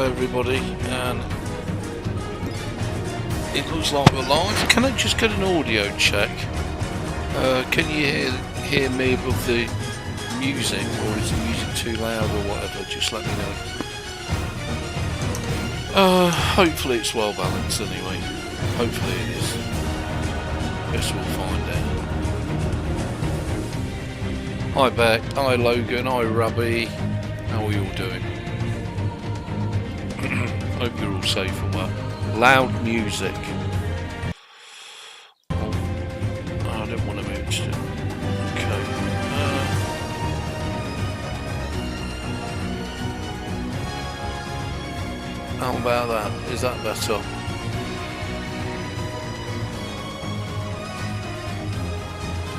everybody, and it looks like we're live. Can I just get an audio check? Can you hear me above the music, or is the music too loud or whatever? Just let me know. Hopefully it's well balanced anyway. Hopefully it is. Guess we'll find out. Hi Beck, hi Logan, hi Robbie. How are you all doing? Hope you're all safe and well. Loud music. I don't want to move to. Okay. How about that? Is that better?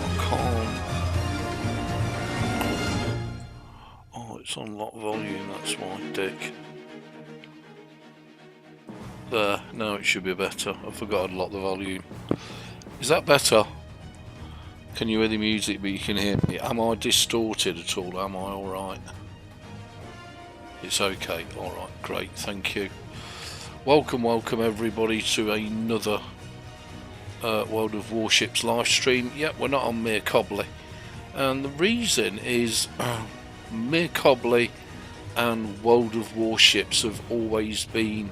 I can't. Oh, it's on lock volume. That's why, Dick. There, no, it should be better. I forgot I'd lock the volume. Is that better? Can you hear the music but you can hear me? Am I distorted at all? Am I alright? It's okay, alright, great, thank you. Welcome everybody to another World of Warships live stream. Yep, we're not on Mere Cobley. And the reason is Mere Cobley and World of Warships have always been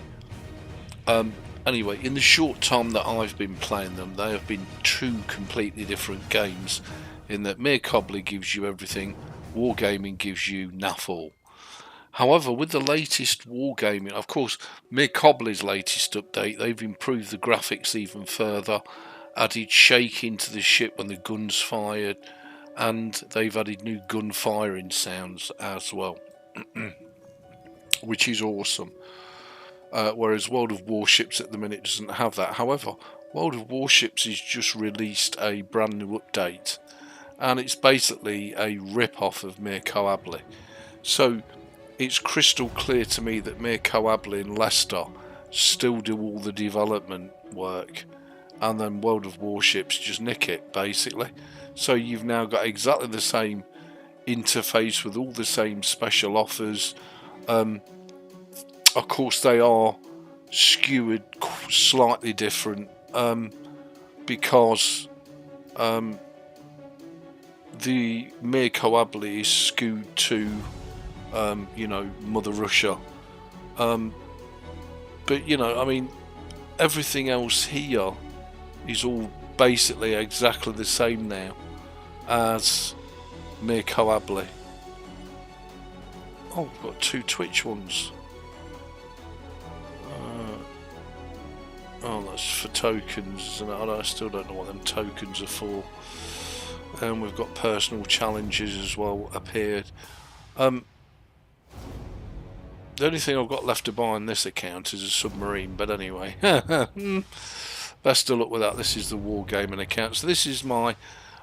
anyway, in the short time that I've been playing them, they have been two completely different games, in that Mere Cobley gives you everything, Wargaming gives you naff all. However, with the latest Wargaming, of course, Mere Cobley's latest update, they've improved the graphics even further, added shaking to the ship when the gun's fired, and they've added new gun firing sounds as well, which is awesome. Whereas World of Warships at the minute doesn't have that. However, World of Warships has just released a brand new update, and it's basically a rip-off of Mere Cobley. So it's crystal clear to me that Mere Cobley and Leicester still do all the development work, and then World of Warships just nick it, basically. So you've now got exactly the same interface with all the same special offers. Of course, they are skewered slightly different because the Mere Cobley is skewed to, you know, Mother Russia. But, you know, I mean, everything else here is all basically exactly the same now as Mere Cobley. Oh, we've got two Twitch ones. Oh, that's for tokens, and I still don't know what them tokens are for. And we've got personal challenges as well appeared. The only thing I've got left to buy on this account is a submarine, but anyway. Best of luck with that. This is the Wargaming account. So this is my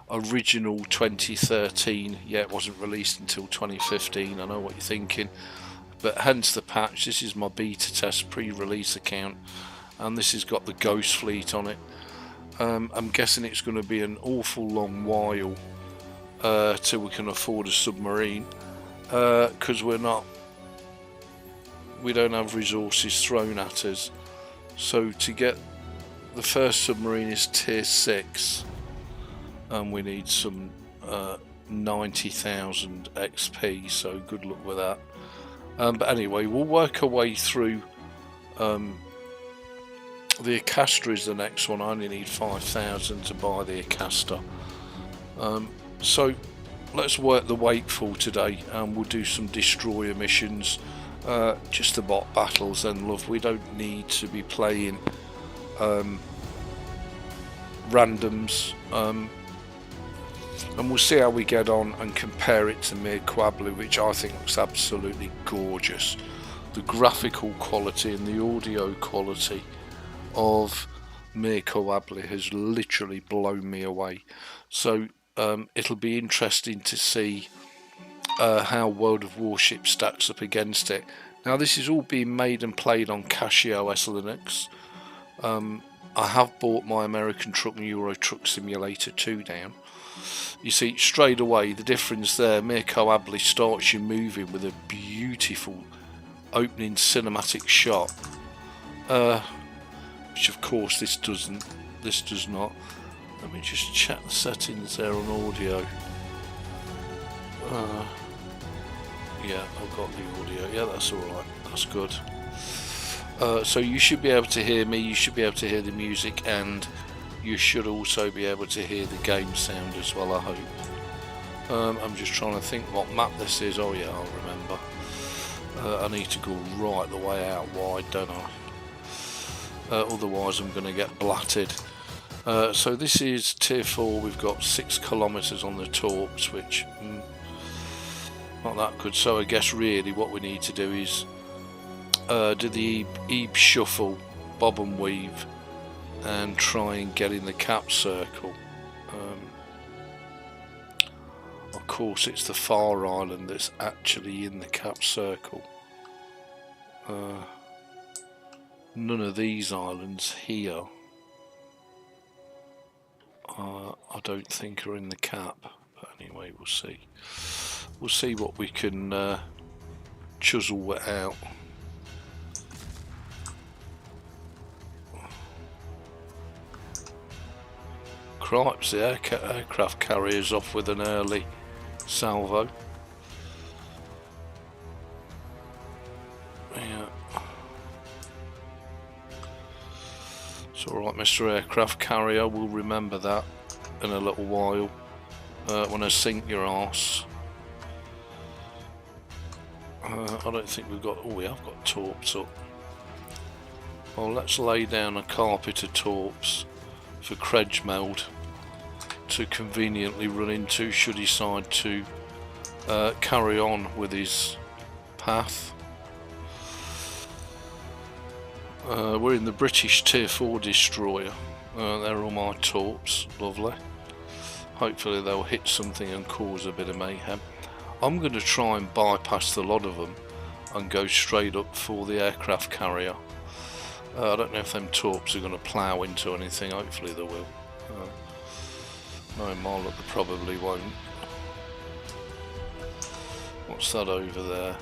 original 2013. Yeah, it wasn't released until 2015. I know what you're thinking. But hence the patch. This is my beta test pre-release account. And this has got the Ghost Fleet on it. I'm guessing it's going to be an awful long while till we can afford a submarine, because we don't have resources thrown at us. So to get the first submarine is tier 6, and we need some 90,000 XP, so good luck with that. But anyway, we'll work our way through. The Acasta is the next one. I only need 5,000 to buy the Acasta. So let's work the Wakeful today, and we'll do some destroyer missions, just the bot battles and love. We don't need to be playing randoms, and we'll see how we get on and compare it to Mere Cobley, which I think looks absolutely gorgeous. The graphical quality and the audio quality of Mere Cobley has literally blown me away. So it'll be interesting to see how World of Warships stacks up against it. Now this is all being made and played on CashOS Linux. I have bought my American Truck and Euro Truck Simulator 2 down. You see straight away the difference there. Mere Cobley starts you moving with a beautiful opening cinematic shot, which of course this does not. Let me just check the settings there on audio. Yeah, I've got the audio. Yeah, that's alright. That's good. So you should be able to hear me, you should be able to hear the music, and you should also be able to hear the game sound as well, I hope. I'm just trying to think what map this is. Oh yeah, I'll remember. I need to go right the way out wide, don't I? Otherwise I'm going to get blatted. So this is tier 4. We've got 6 kilometers on the torps, which not that good. So I guess really what we need to do is do the Ebeez shuffle, bob and weave, and try and get in the cap circle. Of course it's the far island that's actually in the cap circle. None of these islands here I don't think are in the cap, but anyway, we'll see. We'll see what we can chisel it out. Cripes, the aircraft carrier's off with an early salvo. Yeah. It's alright, Mr. Aircraft Carrier, we'll remember that in a little while when I sink your arse. I don't think we've got... oh, we have got torps up. Well, let's lay down a carpet of torps for Credge Meld to conveniently run into should he decide to carry on with his path. We're in the British tier 4 destroyer. They're all my torps, lovely. Hopefully they'll hit something and cause a bit of mayhem. I'm going to try and bypass the lot of them and go straight up for the aircraft carrier. I don't know if them torps are going to plough into anything. Hopefully they will. No, more they probably won't. What's that over there?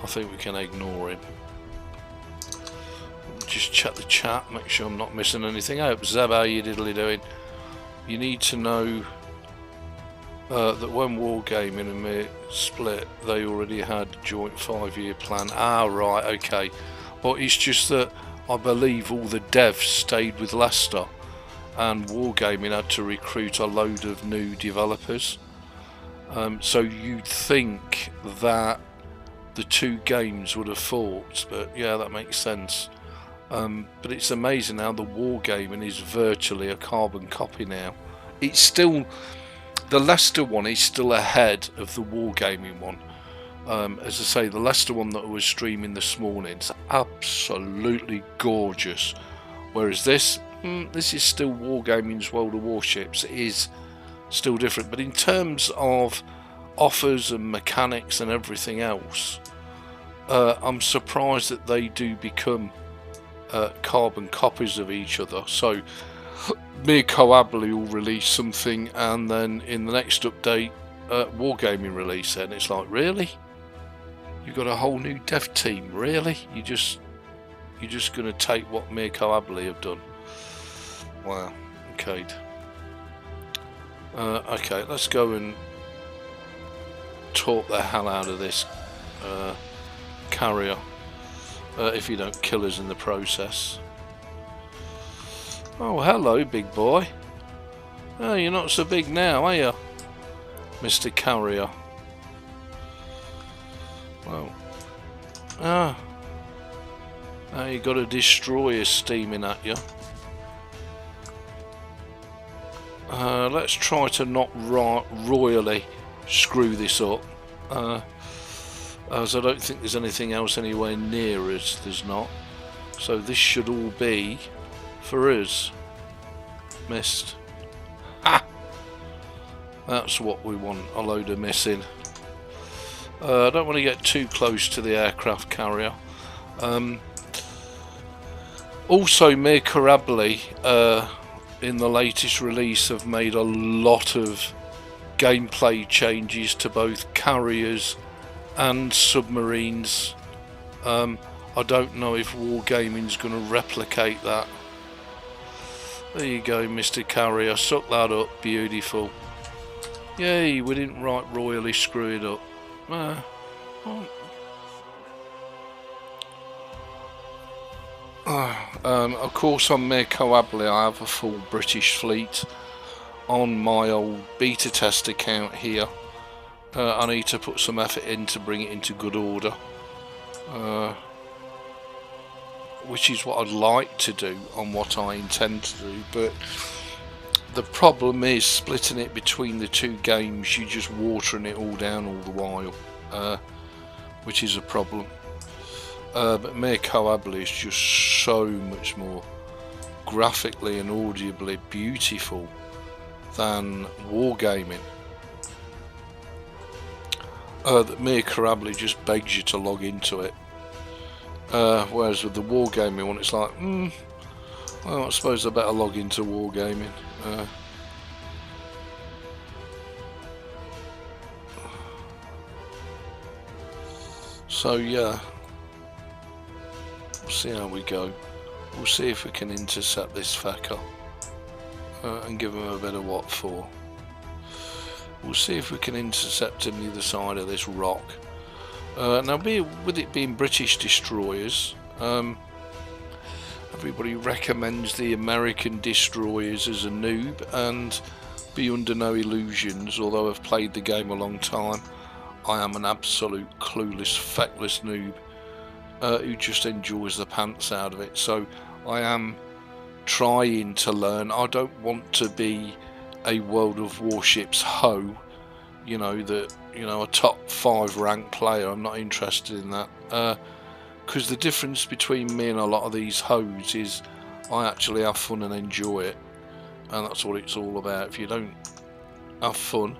I think we can ignore him. Just check the chat, make sure I'm not missing anything. I hope Zeb, how you diddly doing? You need to know that when Wargaming and me split, they already had a joint 5-year plan. Ah, right, okay. Well, it's just that I believe all the devs stayed with Leicester, and Wargaming had to recruit a load of new developers. So you'd think that the 2 games would have fought, but yeah, that makes sense. But it's amazing how the Wargaming is virtually a carbon copy now. It's still, the Leicester one is still ahead of the Wargaming one. As I say, the Leicester one that I was streaming this morning is absolutely gorgeous, whereas this is still Wargaming's World of Warships. It is still different, but in terms of offers and mechanics and everything else, I'm surprised that they do become carbon copies of each other. So Mirko Abley will release something, and then in the next update Wargaming release it, and it's like, really? You've got a whole new dev team, really? You're just going to take what Mirko Abley have done? Wow. Okay. Okay, let's go and talk the hell out of this carrier. If you don't kill us in the process. Oh, hello, big boy. Oh, you're not so big now, are you, Mr. Carrier? Well, now you got a destroyer steaming at you. Let's try to not royally screw this up. As I don't think there's anything else anywhere near us, there's not. So this should all be for us. Missed. Ha! That's what we want, a load of missing. I don't want to get too close to the aircraft carrier. Also, Mirko Abley in the latest release have made a lot of gameplay changes to both carriers and submarines. I don't know if Wargaming's going to replicate that. There you go, Mr. Carrier, suck that up, beautiful. Yay, we didn't royally screw it up. Of course, on Mircoably I have a full British fleet on my old beta test account here. I need to put some effort in to bring it into good order, which is what I'd like to do on what I intend to do, but the problem is splitting it between the two games. You're just watering it all down all the while, which is a problem. But Mircoably is just so much more graphically and audibly beautiful than Wargaming. That Mircoably just begs you to log into it, whereas with the Wargaming one it's like, well, I suppose I better log into Wargaming. So yeah, we'll see how we go. We'll see if we can intercept this fecker and give him a bit of what for. We'll see if we can intercept him the other side of this rock. Now, with it being British destroyers, everybody recommends the American destroyers as a noob, and be under no illusions, although I've played the game a long time, I am an absolute clueless, feckless noob who just enjoys the pants out of it. So I am trying to learn. I don't want to be a World of Warships hoe, you know, a top 5 ranked player. I'm not interested in that, because the difference between me and a lot of these hoes is I actually have fun and enjoy it, and that's what it's all about. If you don't have fun,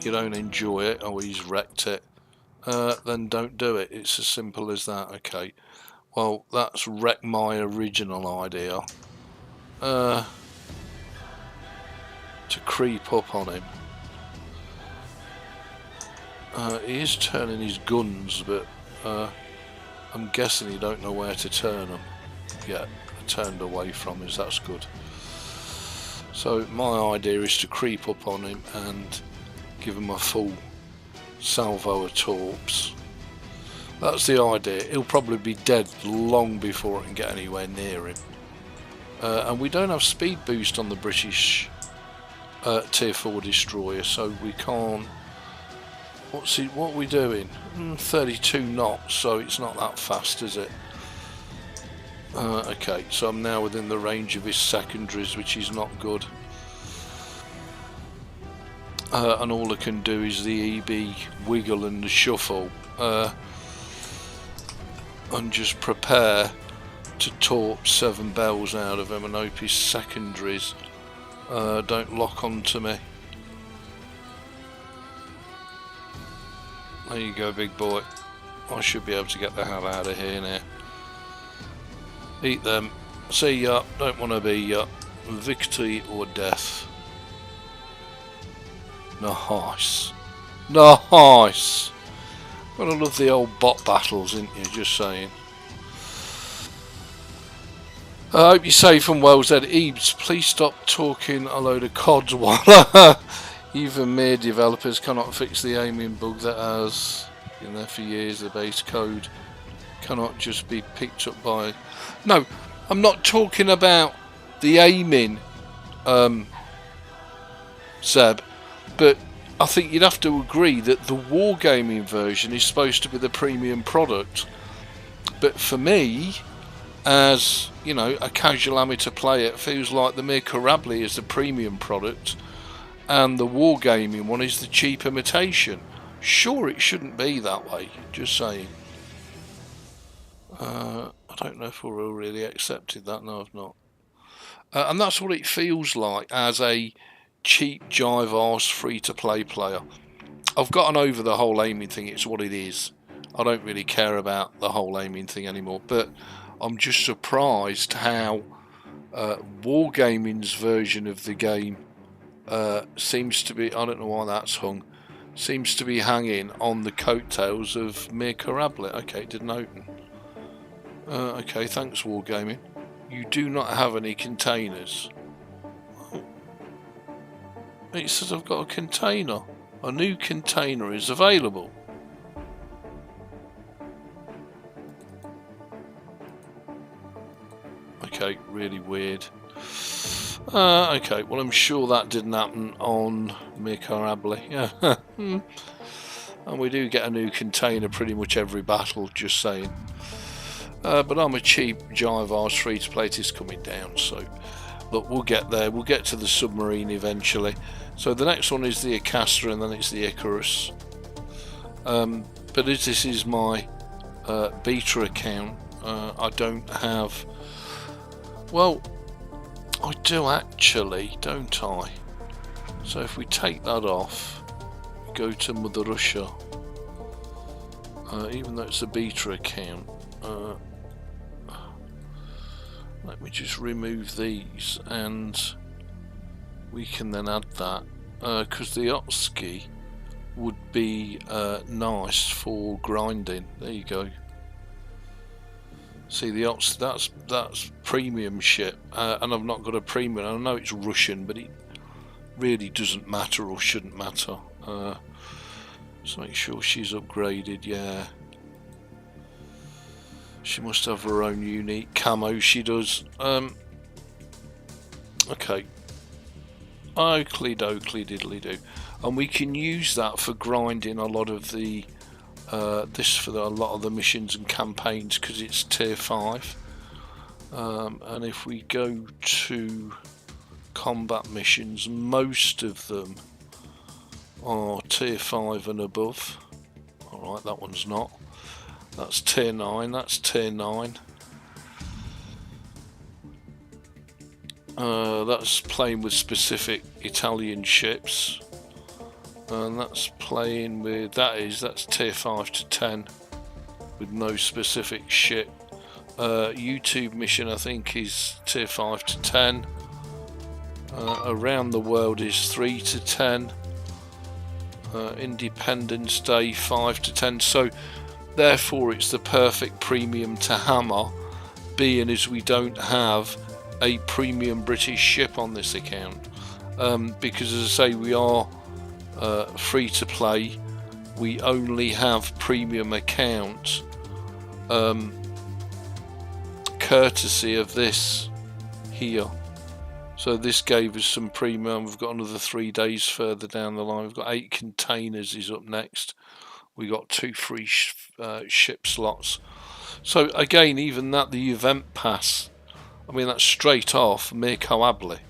you don't enjoy it, or he's wrecked it, then don't do it. It's as simple as that. Okay, well, that's wrecked my original idea to creep up on him. He is turning his guns, but I'm guessing he don't know where to turn them. Yeah, turned away from us, that's good. So my idea is to creep up on him and give him a full salvo of torps. That's the idea. He'll probably be dead long before I can get anywhere near him. And we don't have speed boost on the British tier 4 destroyer, so we can't. What are we doing? 32 knots, so it's not that fast, is it? Okay, so I'm now within the range of his secondaries, which is not good. And all I can do is the EB wiggle and the shuffle, and just prepare to torp 7 bells out of him and hope his secondaries don't lock onto me. There you go, big boy. I should be able to get the hell out of here now. Eat them. See ya. Don't want to be ya. Victory or death. Nice. Nice. Gotta love the old bot battles, ain't you? Just saying. I hope you're safe and well, said Ebeez. Please stop talking a load of cods while even mere developers cannot fix the aiming bug that has been there for years. The base code cannot just be picked up by... No, I'm not talking about the aiming, Seb, but I think you'd have to agree that the Wargaming version is supposed to be the premium product. But for me, as you know, a casual amateur player, it feels like the Mircoably is the premium product and the Wargaming one is the cheap imitation. Sure, it shouldn't be that way, just saying. I don't know if we're all really accepted that. No, I've not. And that's what it feels like as a cheap jive arse free to play player. I've gotten over the whole aiming thing. It's what it is. I don't really care about the whole aiming thing anymore, but I'm just surprised how Wargaming's version of the game seems to be, I don't know why that's hung, seems to be hanging on the coattails of Mirkarablet. Okay, it didn't open. Okay, thanks Wargaming. You do not have any containers. It says I've got a container. A new container is available. Okay, really weird. Okay, well I'm sure that didn't happen on Mirkarablet. Yeah. And we do get a new container pretty much every battle, just saying. But I'm a cheap Jive free to play. It is coming down, so look, we'll get there. We'll get to the submarine eventually. So the next one is the Acasta, and then it's the Icarus. But as this is my beta account, I don't have. Well, I do actually, don't I? So if we take that off, go to Mother Russia, even though it's a beta account, let me just remove these and we can then add that, because the Otski would be nice for grinding. There you go. See, the Ots, that's premium ship, and I've not got a premium. I know it's Russian, but it really doesn't matter or shouldn't matter. So make sure she's upgraded. Yeah, she must have her own unique camo. She does. Okay. Oakley dokley diddly do, and we can use that for grinding a lot of the. This for a lot of the missions and campaigns because it's tier 5, and if we go to combat missions, most of them are tier 5 and above. Alright, that one's not. That's tier 9, that's tier 9. That's playing with specific Italian ships. And that's playing with, that's tier 5 to 10 with no specific ship. YouTube mission I think is tier 5 to 10. Around the world is 3 to 10. Independence Day 5 to 10. So therefore it's the perfect premium to hammer, being as we don't have a premium British ship on this account. Because as I say, we are free to play. We only have premium accounts, courtesy of this here. So this gave us some premium. We've got another 3 days further down the line. We've got 8 containers is up next. We got 2 free ship slots. So again, even that, the event pass, I mean that's straight off Mirkarablet.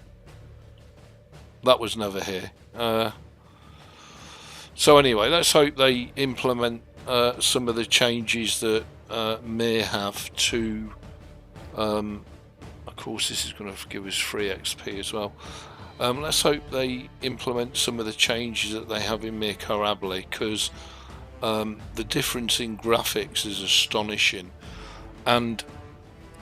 That was never here. So anyway, let's hope they implement some of the changes that may have to. Of course, this is going to give us free XP as well. Let's hope they implement some of the changes that they have in Mirkarablet, because the difference in graphics is astonishing. And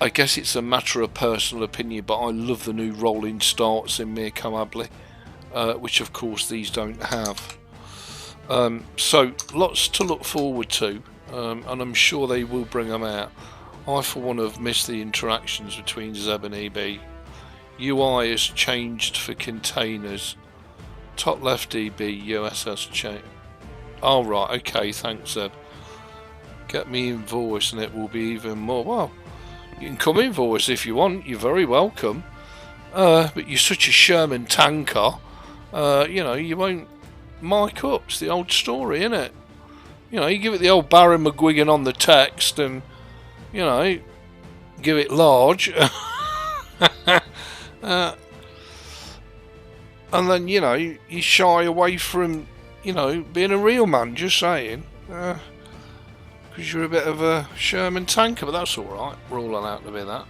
I guess it's a matter of personal opinion, but I love the new rolling starts in Mirkarablet, which of course these don't have. So lots to look forward to, and I'm sure they will bring them out. I for one have missed the interactions between Zeb and EB. UI has changed for containers. Top left EB, USS change. Oh right, okay, thanks Zeb. Get me invoice and it will be even more. Well, you can come invoice if you want, you're very welcome. But you're such a Sherman tanker, you know, you won't mic up. It's the old story, isn't it? You know, you give it the old Barry McGuigan on the text and, you know, give it large. And then, you know, you shy away from, you know, being a real man, just saying. Because you're a bit of a Sherman tanker, but that's alright. We're all allowed to be that.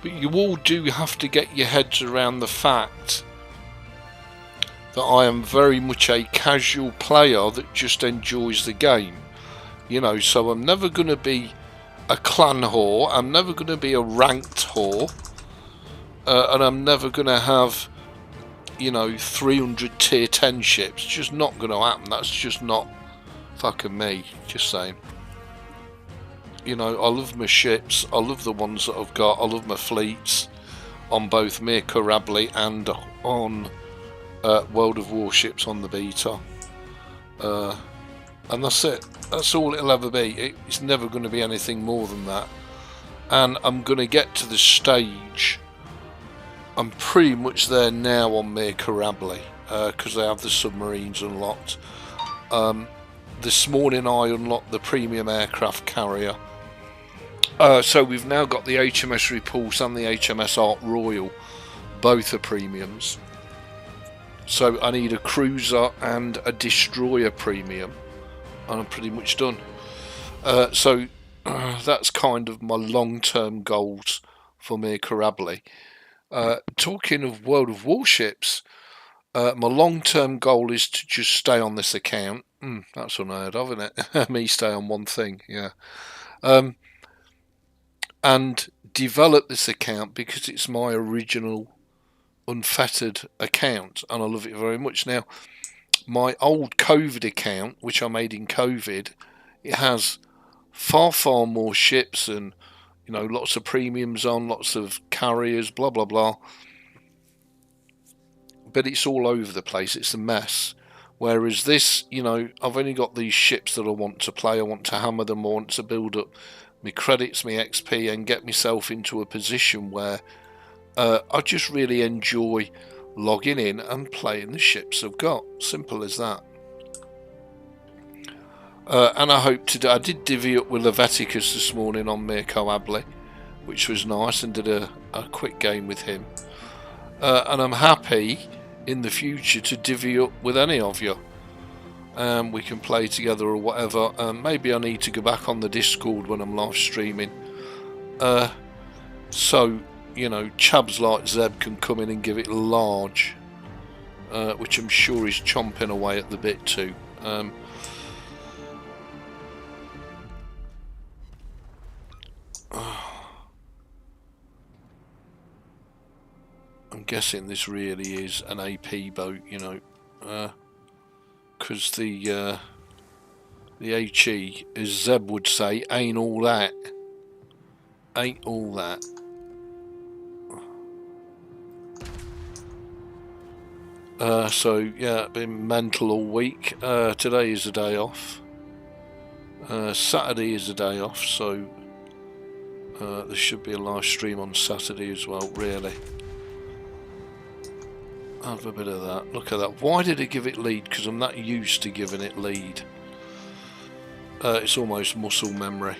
But you all do have to get your heads around the fact that I am very much a casual player that just enjoys the game. You know, so I'm never going to be a clan whore, I'm never going to be a ranked whore, and I'm never going to have, you know, 300 tier 10 ships. It's just not going to happen. That's just not fucking me, just saying. You know, I love my ships, I love the ones that I've got, I love my fleets on both Mir Corabli and on World of Warships on the beta. And that's it. That's all it'll ever be. It's never going to be anything more than that. And I'm going to get to the stage, I'm pretty much there now on Mir Corabli, because I have the submarines unlocked. This morning I unlocked the premium aircraft carrier. So we've now got the HMS Repulse and the HMS Ark Royal. Both are premiums. So I need a cruiser and a destroyer premium. And I'm pretty much done. So that's kind of my long-term goals for Mir Corabli. Talking of World of Warships, my long-term goal is to just stay on this account. That's unheard of, isn't it? Me stay on one thing, yeah. And develop this account because it's my original unfettered account and I love it very much. Now, my old COVID account, which I made in COVID, it has far more ships and, you know, lots of premiums on, lots of carriers, blah blah blah, but it's all over the place. It's a mess. Whereas this, you know, I've only got these ships that I want to play, I want to hammer them, I want to build up my credits, my XP, and get myself into a position where I just really enjoy logging in and playing the ships I've got. Simple as that. And I hope to. I did divvy up with Leviticus this morning on Mir Corabli, which was nice, and did a quick game with him. And I'm happy in the future to divvy up with any of you. We can play together or whatever. Maybe I need to go back on the Discord when I'm live streaming. So, you know, chabs like Zeb can come in and give it large, which I'm sure he's chomping away at the bit too. I'm guessing this really is an AP boat, you know, because the HE, as Zeb would say, ain't all that. Ain't all that. So yeah, been mental all week. Today is a day off. Saturday is a day off, so there should be a live stream on Saturday as well, really. Have a bit of that. Look at that. Why did it give it lead? Because I'm not used to giving it lead. It's almost muscle memory.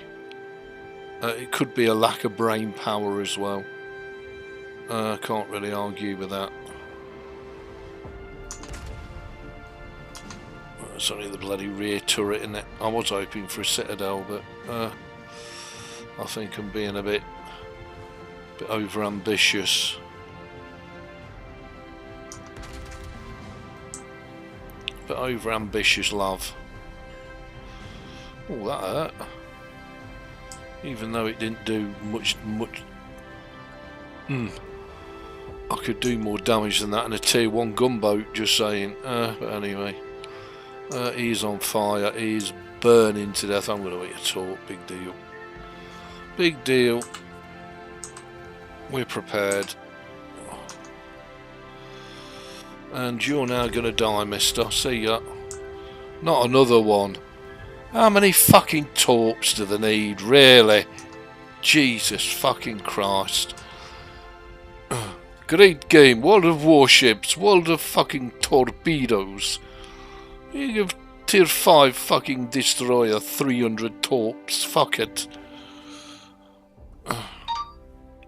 It could be a lack of brain power as well. Can't really argue with that. It's only the bloody rear turret, isn't it? I was hoping for a Citadel, but I think I'm being a bit over ambitious. Bit over ambitious, love. Oh, that hurt. Even though it didn't do much. I could do more damage than that in a tier 1 gunboat, just saying. But anyway. He's on fire. He's burning to death. I'm going to hit a torp. Big deal. Big deal. We're prepared. And you're now going to die, mister. See ya. Not another one. How many fucking torps do they need? Really? Jesus fucking Christ. Great game. World of Warships. World of fucking torpedoes. You give tier 5 fucking destroyer 300 torps. Fuck it.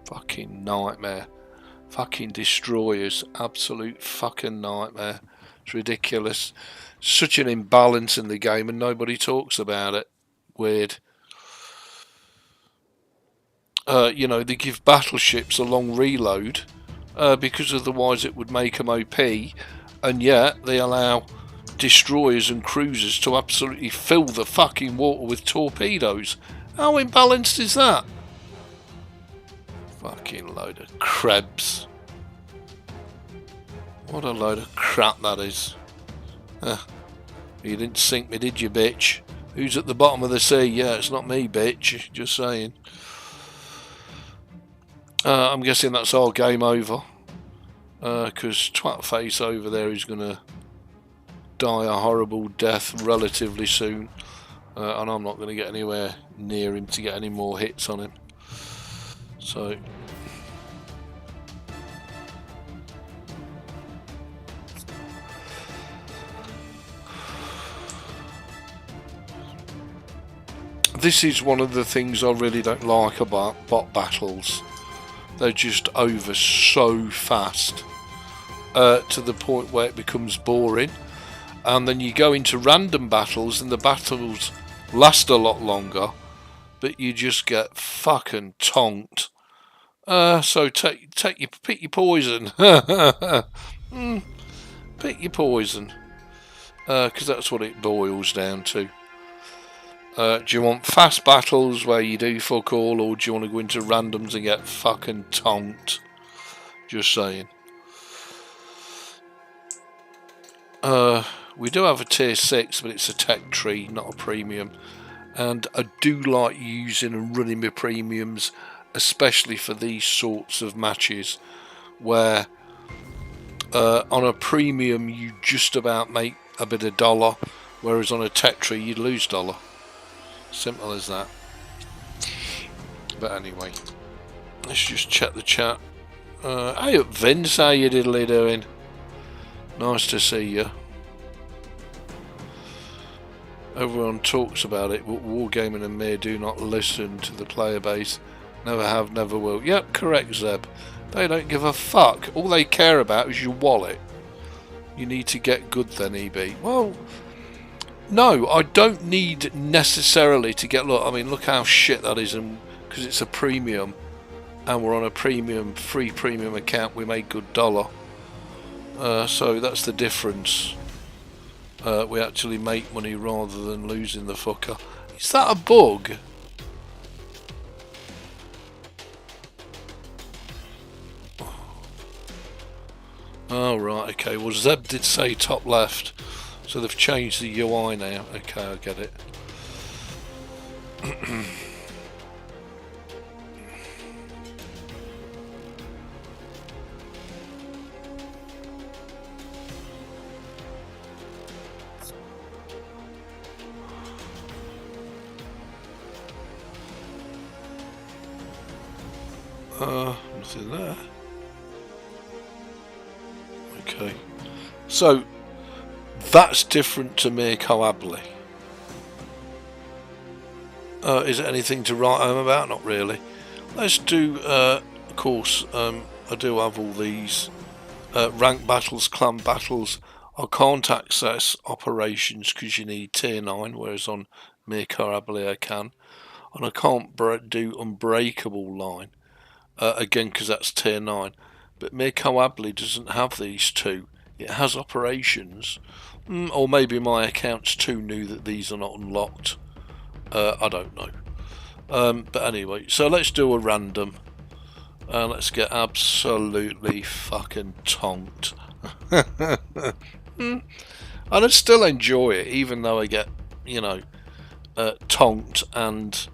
Fucking nightmare. Fucking destroyers. Absolute fucking nightmare. It's ridiculous. Such an imbalance in the game and nobody talks about it. Weird. You know, they give battleships a long reload because otherwise it would make them OP, and yet they allow destroyers and cruisers to absolutely fill the fucking water with torpedoes. How imbalanced is that? Fucking load of krebs. What a load of crap that is. You didn't sink me, did you, bitch? Who's at the bottom of the sea? Yeah, it's not me, bitch. Just saying. I'm guessing that's our game over. Because Twatface over there is going to die a horrible death relatively soon. And I'm not going to get anywhere near him to get any more hits on him. So... this is one of the things I really don't like about bot battles. They're just over so fast to the point where it becomes boring, and then you go into random battles and the battles last a lot longer, but you just get fucking tonked. So pick your poison. Pick your poison, because that's what it boils down to. Do you want fast battles where you do fuck all, or do you want to go into randoms and get fucking tonked? Just saying. We do have a tier 6, but it's a tech tree, not a premium. And I do like using and running my premiums, especially for these sorts of matches, where on a premium you just about make a bit of dollar, whereas on a tech tree you'd lose dollar. Simple as that. But anyway, let's just check the chat. Hey up Vince, how you diddly doing? Nice to see you. Everyone talks about it, but Wargaming and me do not listen to the player base. Never have, never will. Yep, correct, Zeb. They don't give a fuck. All they care about is your wallet. You need to get good then, EB. Well, no, I don't need necessarily to get... Look, I mean, look how shit that is, and because it's a premium, and we're on a premium, free premium account, we make good dollar. So that's the difference. We actually make money rather than losing the fucker. Is that a bug? Oh right, okay. Well, Zeb did say top left, so they've changed the UI now. Okay, I get it. Nothing there. Okay, so that's different to Mirko Abley. Is it anything to write home about? Not really. Let's do, of course, I do have all these rank battles, clan battles. I can't access operations because you need tier 9, whereas on Mirko Abley I can. And I can't do unbreakable line, again because that's tier 9. But Mirko Abley doesn't have these two. It has operations. Or maybe my account's too new that these are not unlocked. I don't know. But anyway, so let's do a random. Let's get absolutely fucking tonked. And I still enjoy it, even though I get, you know, tonked and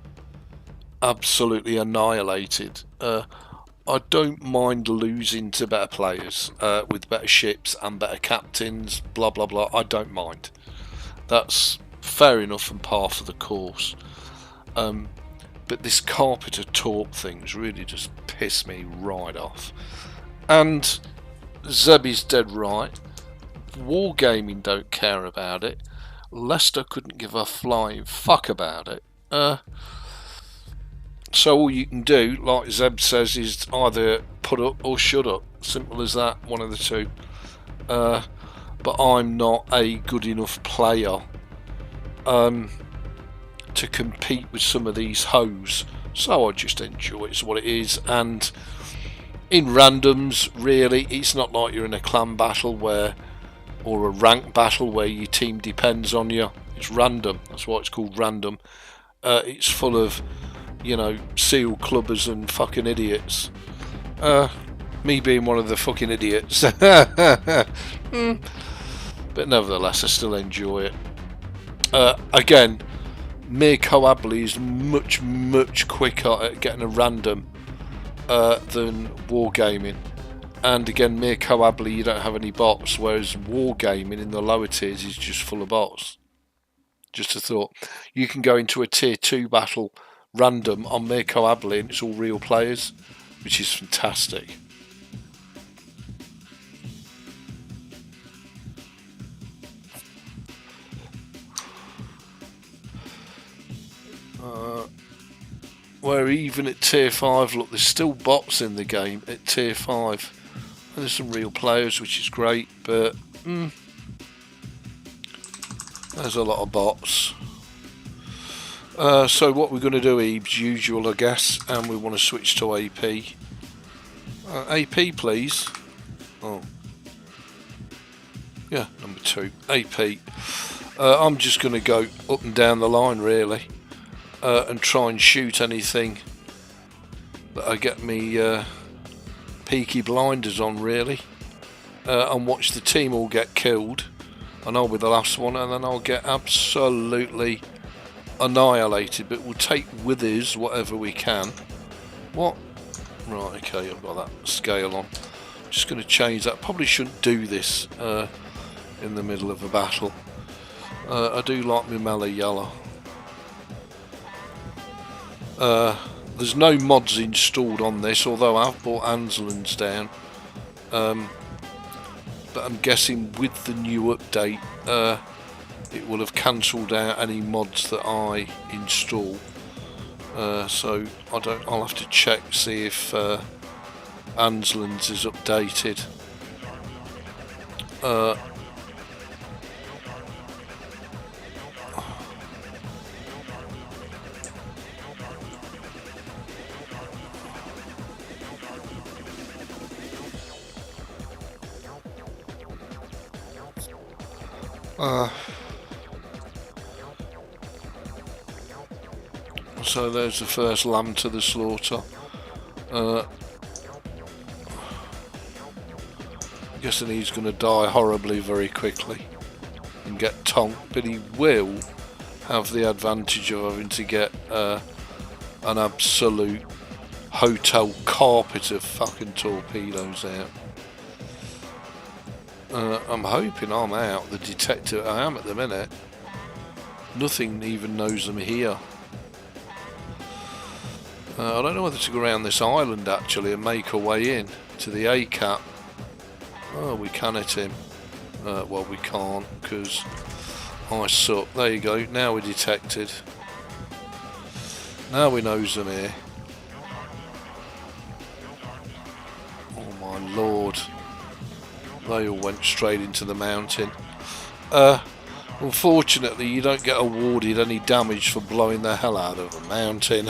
absolutely annihilated. I don't mind losing to better players with better ships and better captains, blah blah blah. I don't mind. That's fair enough and par for the course. But this carpenter talk things really just piss me right off. And Zeb is dead right. Wargaming don't care about it. Leicester couldn't give a flying fuck about it. So all you can do, like Zeb says, is either put up or shut up. Simple as that, one of the two. But I'm not a good enough player to compete with some of these hoes. So I just enjoy it, it's what it is. And in randoms, really, it's not like you're in a clan battle where or a rank battle where your team depends on you. It's random. That's why it's called random. It's full of, you know, seal clubbers and fucking idiots. Me being one of the fucking idiots. But nevertheless, I still enjoy it. Again, mere coably is much quicker at getting a random than wargaming. And again, mere coably, you don't have any bots, whereas wargaming in the lower tiers is just full of bots. Just a thought. You can go into a tier 2 battle random on mere coably and it's all real players, which is fantastic. Where even at tier 5, look, there's still bots in the game at tier 5. And there's some real players, which is great, but there's a lot of bots. So what we're going to do, Ebeez, usual I guess, and we want to switch to AP. AP please. Oh. Yeah, number 2. AP. I'm just going to go up and down the line really. And try and shoot anything that I get me peaky blinders on really, and watch the team all get killed and I'll be the last one, and then I'll get absolutely annihilated, but we'll take with us whatever we can. What? Right, okay, I've got that scale on. Just going to change that. Probably shouldn't do this in the middle of a battle. I do like my MLAA yellow. There's no mods installed on this, although I've brought Anselins down. But I'm guessing with the new update, it will have cancelled out any mods that I install. So I'll have to check, see if Anselins is updated. So there's the first lamb to the slaughter. I'm guessing he's going to die horribly very quickly and get tonked, but he will have the advantage of having to get an absolute hotel carpet of fucking torpedoes out. I'm hoping I'm out. The detector, I am at the minute. Nothing even knows I'm here. I don't know whether to go around this island actually and make our way in to the A cap. Oh, we can hit him. Well, we can't because I suck. There you go. Now we're detected. Now we knows I'm here. Oh my lord. They all went straight into the mountain. Unfortunately, you don't get awarded any damage for blowing the hell out of a mountain.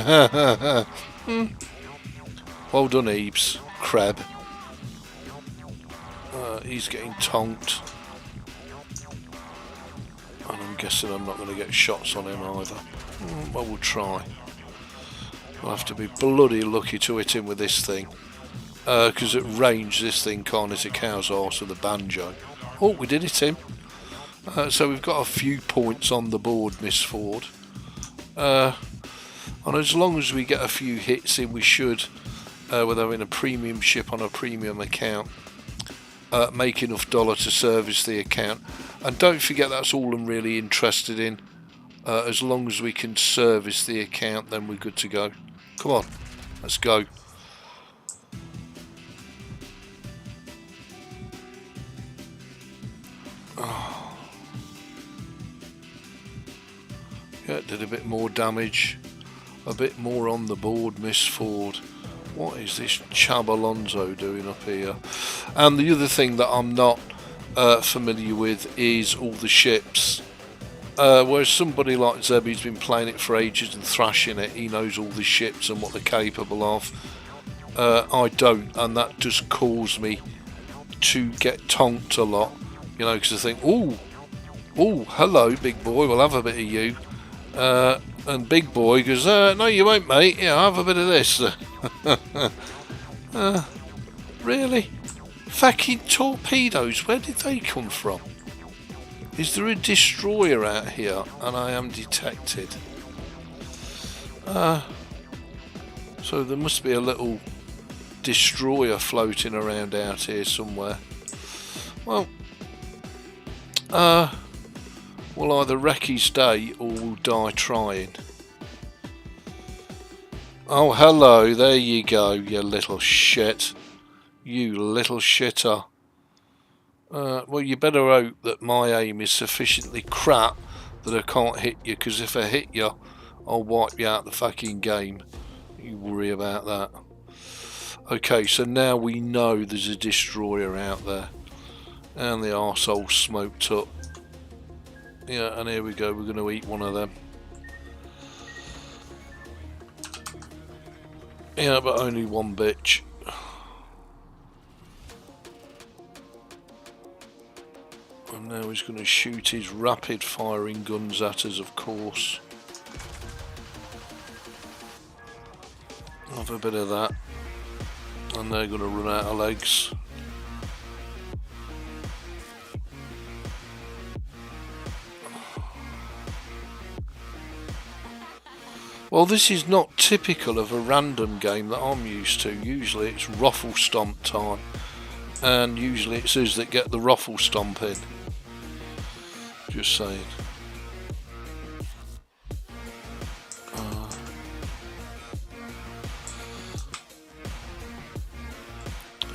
Well done, Ebeez. Crab. He's getting tonked. And I'm guessing I'm not going to get shots on him either. Well, we'll try. I'll have to be bloody lucky to hit him with this thing. Because at range, this thing can't hit a cow's arse with a banjo. Oh, we did hit him. So we've got a few points on the board, Miss Ford. And as long as we get a few hits in, we should, with having a premium ship on a premium account, make enough dollar to service the account. And don't forget, that's all I'm really interested in. As long as we can service the account, then we're good to go. Come on, let's go. Yeah, did a bit more damage, a bit more on the board, Miss Ford. What is this Chab Alonso doing up here? And the other thing that I'm not familiar with is all the ships. Whereas somebody like Zebby's been playing it for ages and thrashing it, he knows all the ships and what they're capable of. I don't, and that just caused me to get tonked a lot You know, because I think, oh, hello, big boy, we'll have a bit of you. And big boy goes, no, you won't, mate. Yeah, I'll have a bit of this. Really? Fucking torpedoes, where did they come from? Is there a destroyer out here and I am detected? So there must be a little destroyer floating around out here somewhere. Well, we'll either wreck his day or we'll die trying. Oh, hello, there you go, you little shit. You little shitter. Well, you better hope that my aim is sufficiently crap that I can't hit you, because if I hit you, I'll wipe you out the fucking game. You worry about that. Okay, so now we know there's a destroyer out there. And the arsehole smoked up. Yeah, and here we go, we're going to eat one of them. Yeah, but only one bitch. And now he's going to shoot his rapid firing guns at us, of course. Have a bit of that. And they're going to run out of legs. Well, this is not typical of a random game that I'm used to. Usually it's ruffle stomp time. And usually it's us that get the ruffle stomp in. Just saying.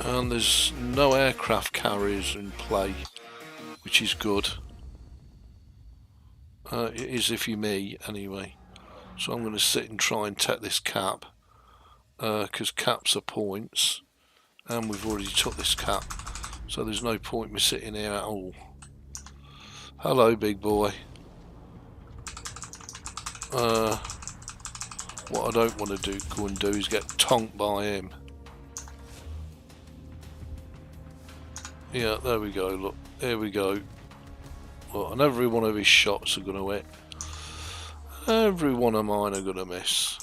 And there's no aircraft carriers in play, which is good. It is if you're me, anyway. So I'm going to sit and try and take this cap, because caps are points, and we've already took this cap, so there's no point me sitting here at all. Hello, big boy. What I don't want to go and do is get tonked by him. Yeah, there we go, look, here we go. Look, and every one of his shots are going to hit. Every one of mine are going to miss.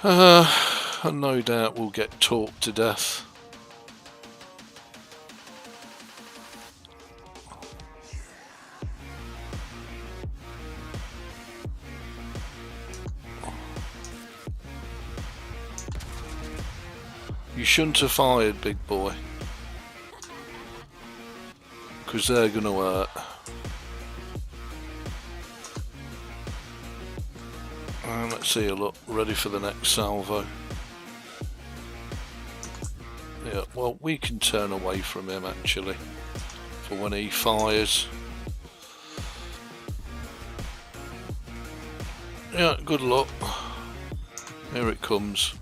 And no doubt we'll get torped to death. You shouldn't have fired, big boy. Because they're going to hurt. And let's see a look, ready for the next salvo. Yeah, well, we can turn away from him actually, for when he fires. Yeah, good luck. Here it comes.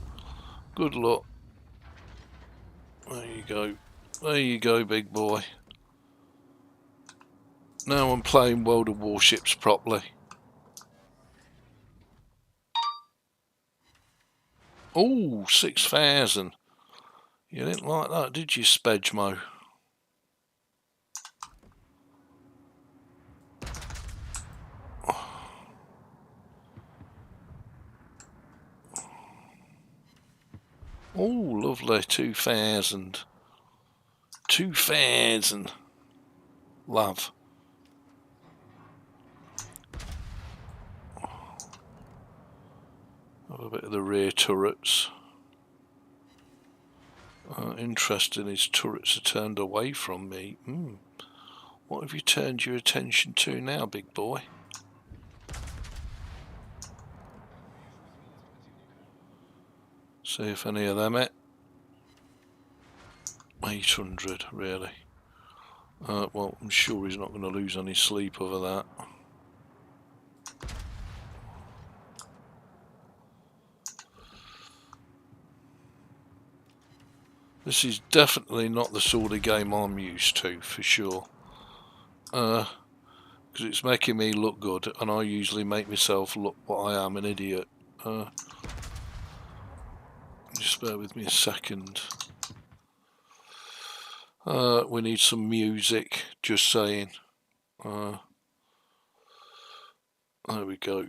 Good luck. There you go. There you go, big boy. Now I'm playing World of Warships properly. Oh, 6,000. You didn't like that, did you, Spedgmo? Oh, lovely, 2,000. 2,000. Love. Have a bit of the rear turrets. Interesting, his turrets are turned away from me. What have you turned your attention to now, big boy? See if any of them hit. 800, really. Well, I'm sure he's not going to lose any sleep over that. This is definitely not the sort of game I'm used to, for sure. Because it's making me look good, and I usually make myself look what I am, an idiot. Just bear with me a second. We need some music, just saying. There we go.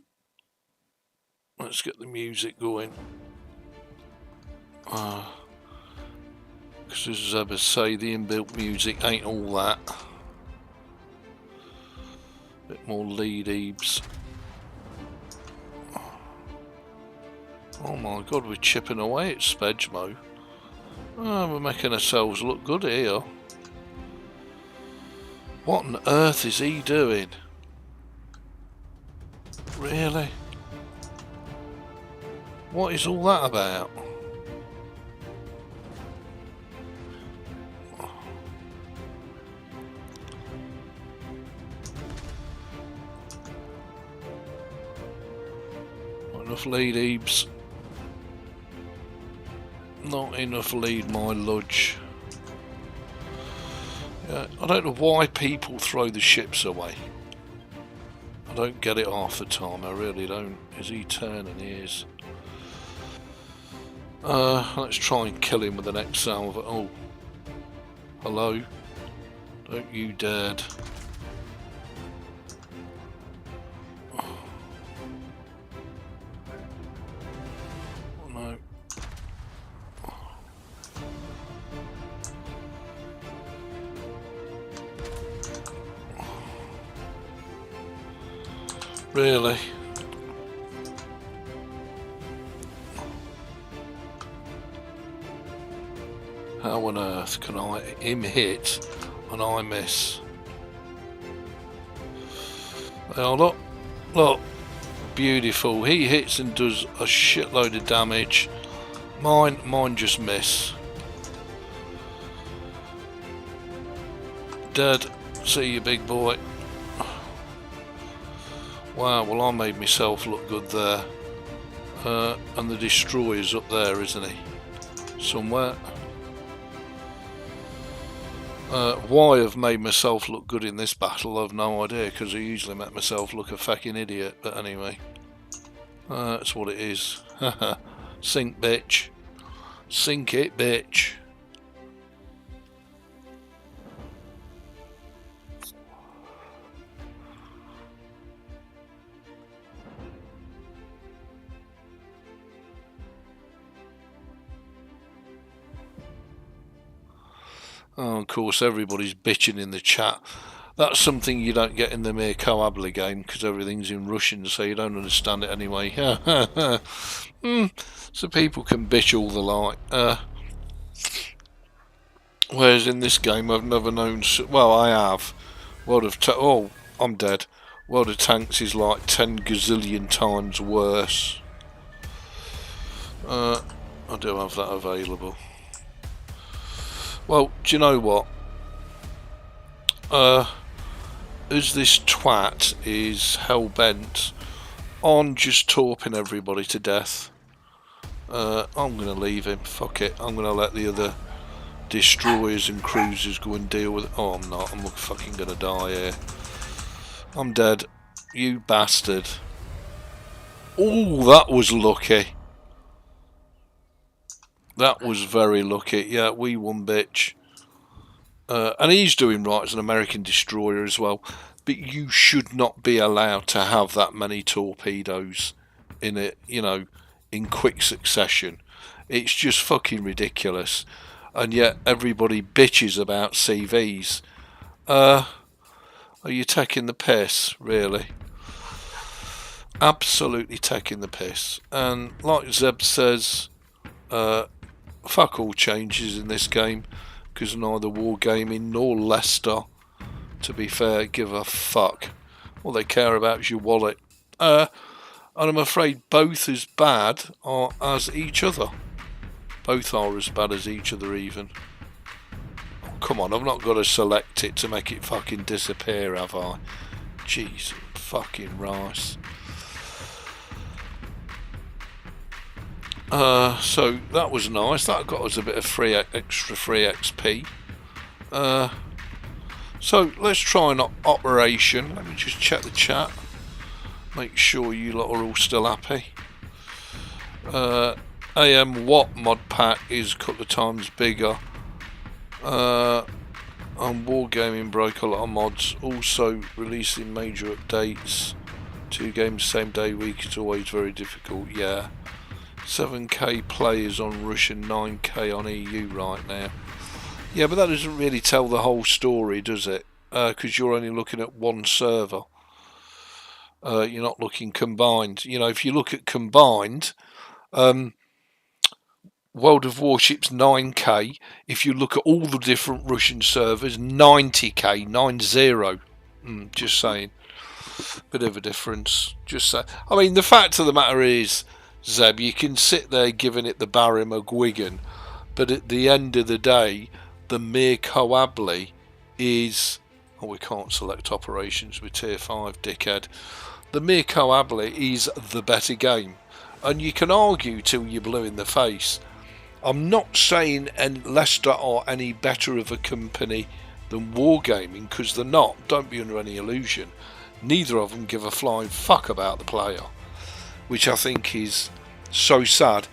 Let's get the music going. Because as Ebeez say, the inbuilt music ain't all that. Bit more lead Ebeez. Oh my god, we're chipping away at Spedgmo. Oh, we're making ourselves look good here. What on earth is he doing? Really? What is all that about? Not enough lead, Ebeez. Not enough lead, my ludge. Yeah, I don't know why people throw the ships away. I don't get it half the time, I really don't. Is he turning? He is. Let's try and kill him with the next salvo. Oh. Hello? Don't you dare. Oh no. Really? How on earth can him hit and I miss? Oh, look, beautiful. He hits and does a shitload of damage. Mine just miss. Dead. See you, big boy. Wow, well I made myself look good there. And the destroyer's up there, isn't he? Somewhere. Why I've made myself look good in this battle, I've no idea, because I usually make myself look a fucking idiot, but anyway. That's what it is. Sink, bitch. Sink it, bitch. Oh, of course, everybody's bitching in the chat. That's something you don't get in the mere Coably game, because everything's in Russian, so you don't understand it anyway. So people can bitch all the like. Whereas in this game, I've never known... Well, I have. World of... Oh, I'm dead. World of Tanks is like 10 gazillion times worse. I do have that available. Well, do you know what? As this twat is hell-bent on just torping everybody to death, I'm going to leave him. Fuck it. I'm going to let the other destroyers and cruisers go and deal with it. Oh, I'm not. I'm fucking going to die here. I'm dead. You bastard. Oh, that was lucky. That was very lucky. Yeah, we won, bitch. And he's doing right as an American destroyer as well. But you should not be allowed to have that many torpedoes in it, you know, in quick succession. It's just fucking ridiculous. And yet everybody bitches about CVs. Are you taking the piss, really? Absolutely taking the piss. And like Zeb says, fuck all changes in this game, because neither Wargaming nor Leicester, to be fair, give a fuck. All they care about is your wallet. And I'm afraid both as bad as each other. Both are as bad as each other even. Oh, come on, I've not got to select it to make it fucking disappear, have I? Jeez, fucking rice. So that was nice. That got us a bit of extra free XP. So let's try an operation. Let me just check the chat. Make sure you lot are all still happy. AM Watt mod pack is a couple of times bigger. Wargaming broke a lot of mods, also releasing major updates. 2 games same day week is always very difficult, yeah. 7k players on Russian, 9k on EU right now. Yeah, but that doesn't really tell the whole story, does it? Because you're only looking at one server. You're not looking combined. You know, if you look at combined, World of Warships 9k. If you look at all the different Russian servers, 90k, 90. Just saying. Bit of a difference. Just say. I mean, the fact of the matter is, Zeb, you can sit there giving it the Barry McGuigan, but at the end of the day, the mere coably is... Oh, we can't select operations with tier 5, dickhead. The mere coably is the better game. And you can argue till you're blue in the face. I'm not saying Leicester are any better of a company than Wargaming, because they're not. Don't be under any illusion. Neither of them give a flying fuck about the player, which I think is so sad.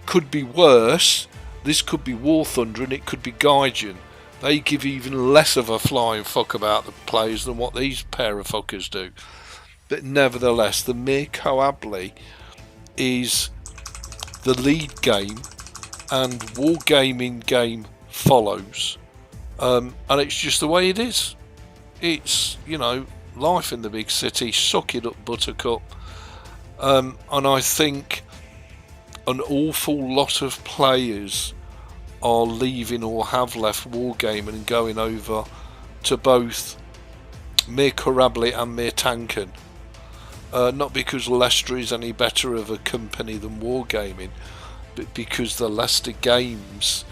Could be worse. This could be War Thunder and it could be Gaijin. They give even less of a flying fuck about the players than what these pair of fuckers do. But nevertheless, the mere coably is the lead game, and Wargaming game follows. And it's just the way it is. It's, you know, life in the big city. Suck it up, buttercup. And I think an awful lot of players are leaving or have left Wargaming and going over to both Mir Korabli and Mir Tanken. Not because Leicester is any better of a company than Wargaming, but because the Leicester games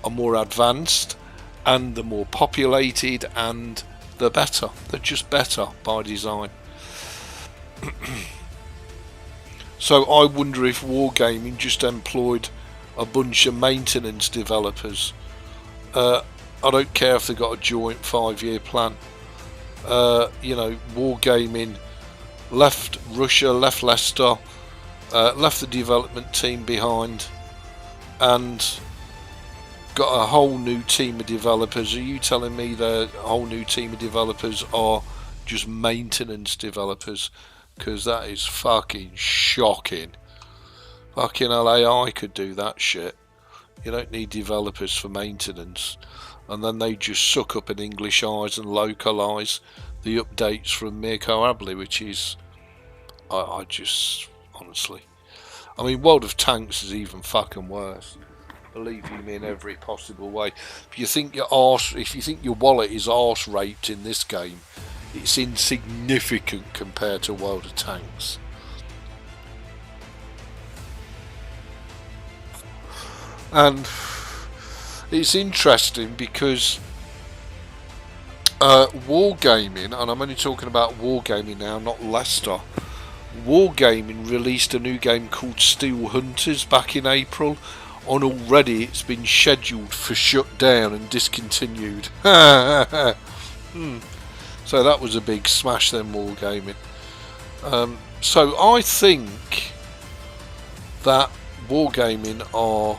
are more advanced and they're more populated and they're better. They're just better by design. So I wonder if Wargaming just employed a bunch of maintenance developers. I don't care if they've got a joint 5-year plan. You know, Wargaming left Russia, left Leicester, left the development team behind, and got a whole new team of developers. Are you telling me the whole new team of developers are just maintenance developers? Because that is fucking shocking. Fucking MLAA could do that shit. You don't need developers for maintenance. And then they just suck up in English eyes and localise the updates from Mir Korabli, which is... I just... honestly... I mean, World of Tanks is even fucking worse. Believe me, in every possible way. If you think your wallet is arse raped in this game, it's insignificant compared to World of Tanks. And it's interesting because Wargaming, and I'm only talking about Wargaming now, not Leicester. Wargaming released a new game called Steel Hunters back in April, and already it's been scheduled for shutdown and discontinued. So that was a big smash then, Wargaming. So I think that Wargaming are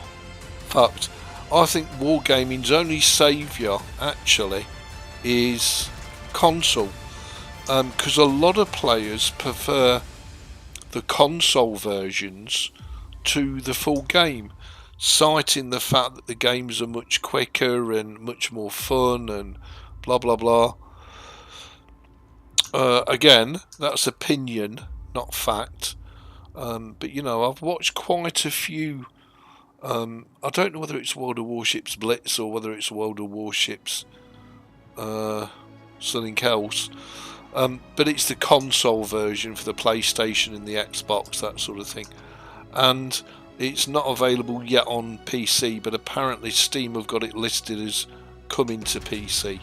fucked. I think Wargaming's only saviour actually is console, because a lot of players prefer the console versions to the full game, citing the fact that the games are much quicker and much more fun and blah blah blah. Again, that's opinion, not fact. But you know, I've watched quite a few. I don't know whether it's World of Warships Blitz or whether it's World of Warships something else. But it's the console version for the PlayStation and the Xbox, that sort of thing. And it's not available yet on PC, but apparently Steam have got it listed as coming to PC.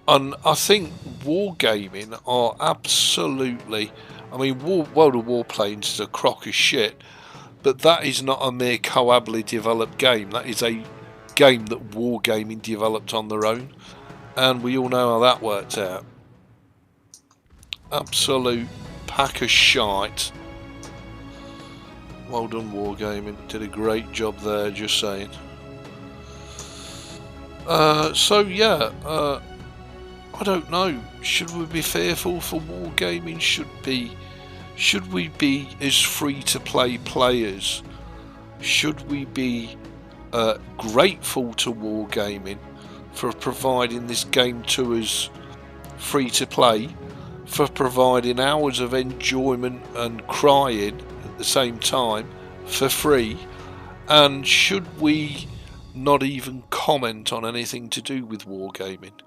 And I think Wargaming are absolutely... I mean, World of Warplanes is a crock of shit, but that is not a mere coably developed game. That is a game that Wargaming developed on their own, and we all know how that worked out. Absolute pack of shite. Well done, Wargaming. Did a great job there, just saying. So yeah, I don't know. Should we be fearful for wargaming? Should we be as free-to-play players? Should we be grateful to wargaming for providing this game to us free-to-play, for providing hours of enjoyment and crying at the same time for free? And should we not even comment on anything to do with wargaming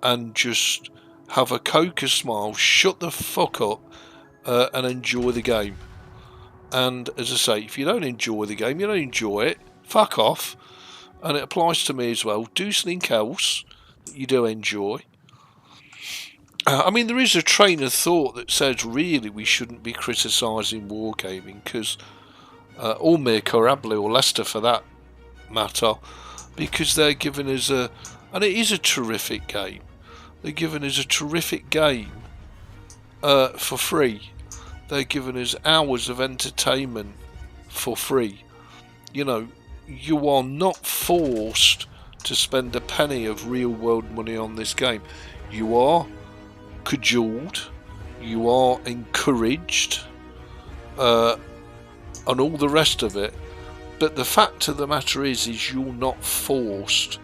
and just have a coca smile, shut the fuck up, and enjoy the game? And as I say, if you don't enjoy the game, you don't enjoy it, fuck off. And it applies to me as well. Do something else that you do enjoy. I mean, there is a train of thought that says really we shouldn't be criticising wargaming, because or Mircorably or Leicester for that matter, because they're giving us and it is a terrific game. They're giving us a terrific game for free. They're giving us hours of entertainment for free. You know, you are not forced to spend a penny of real world money on this game. You are cajoled, you are encouraged, and all the rest of it. But the fact of the matter is you're not forced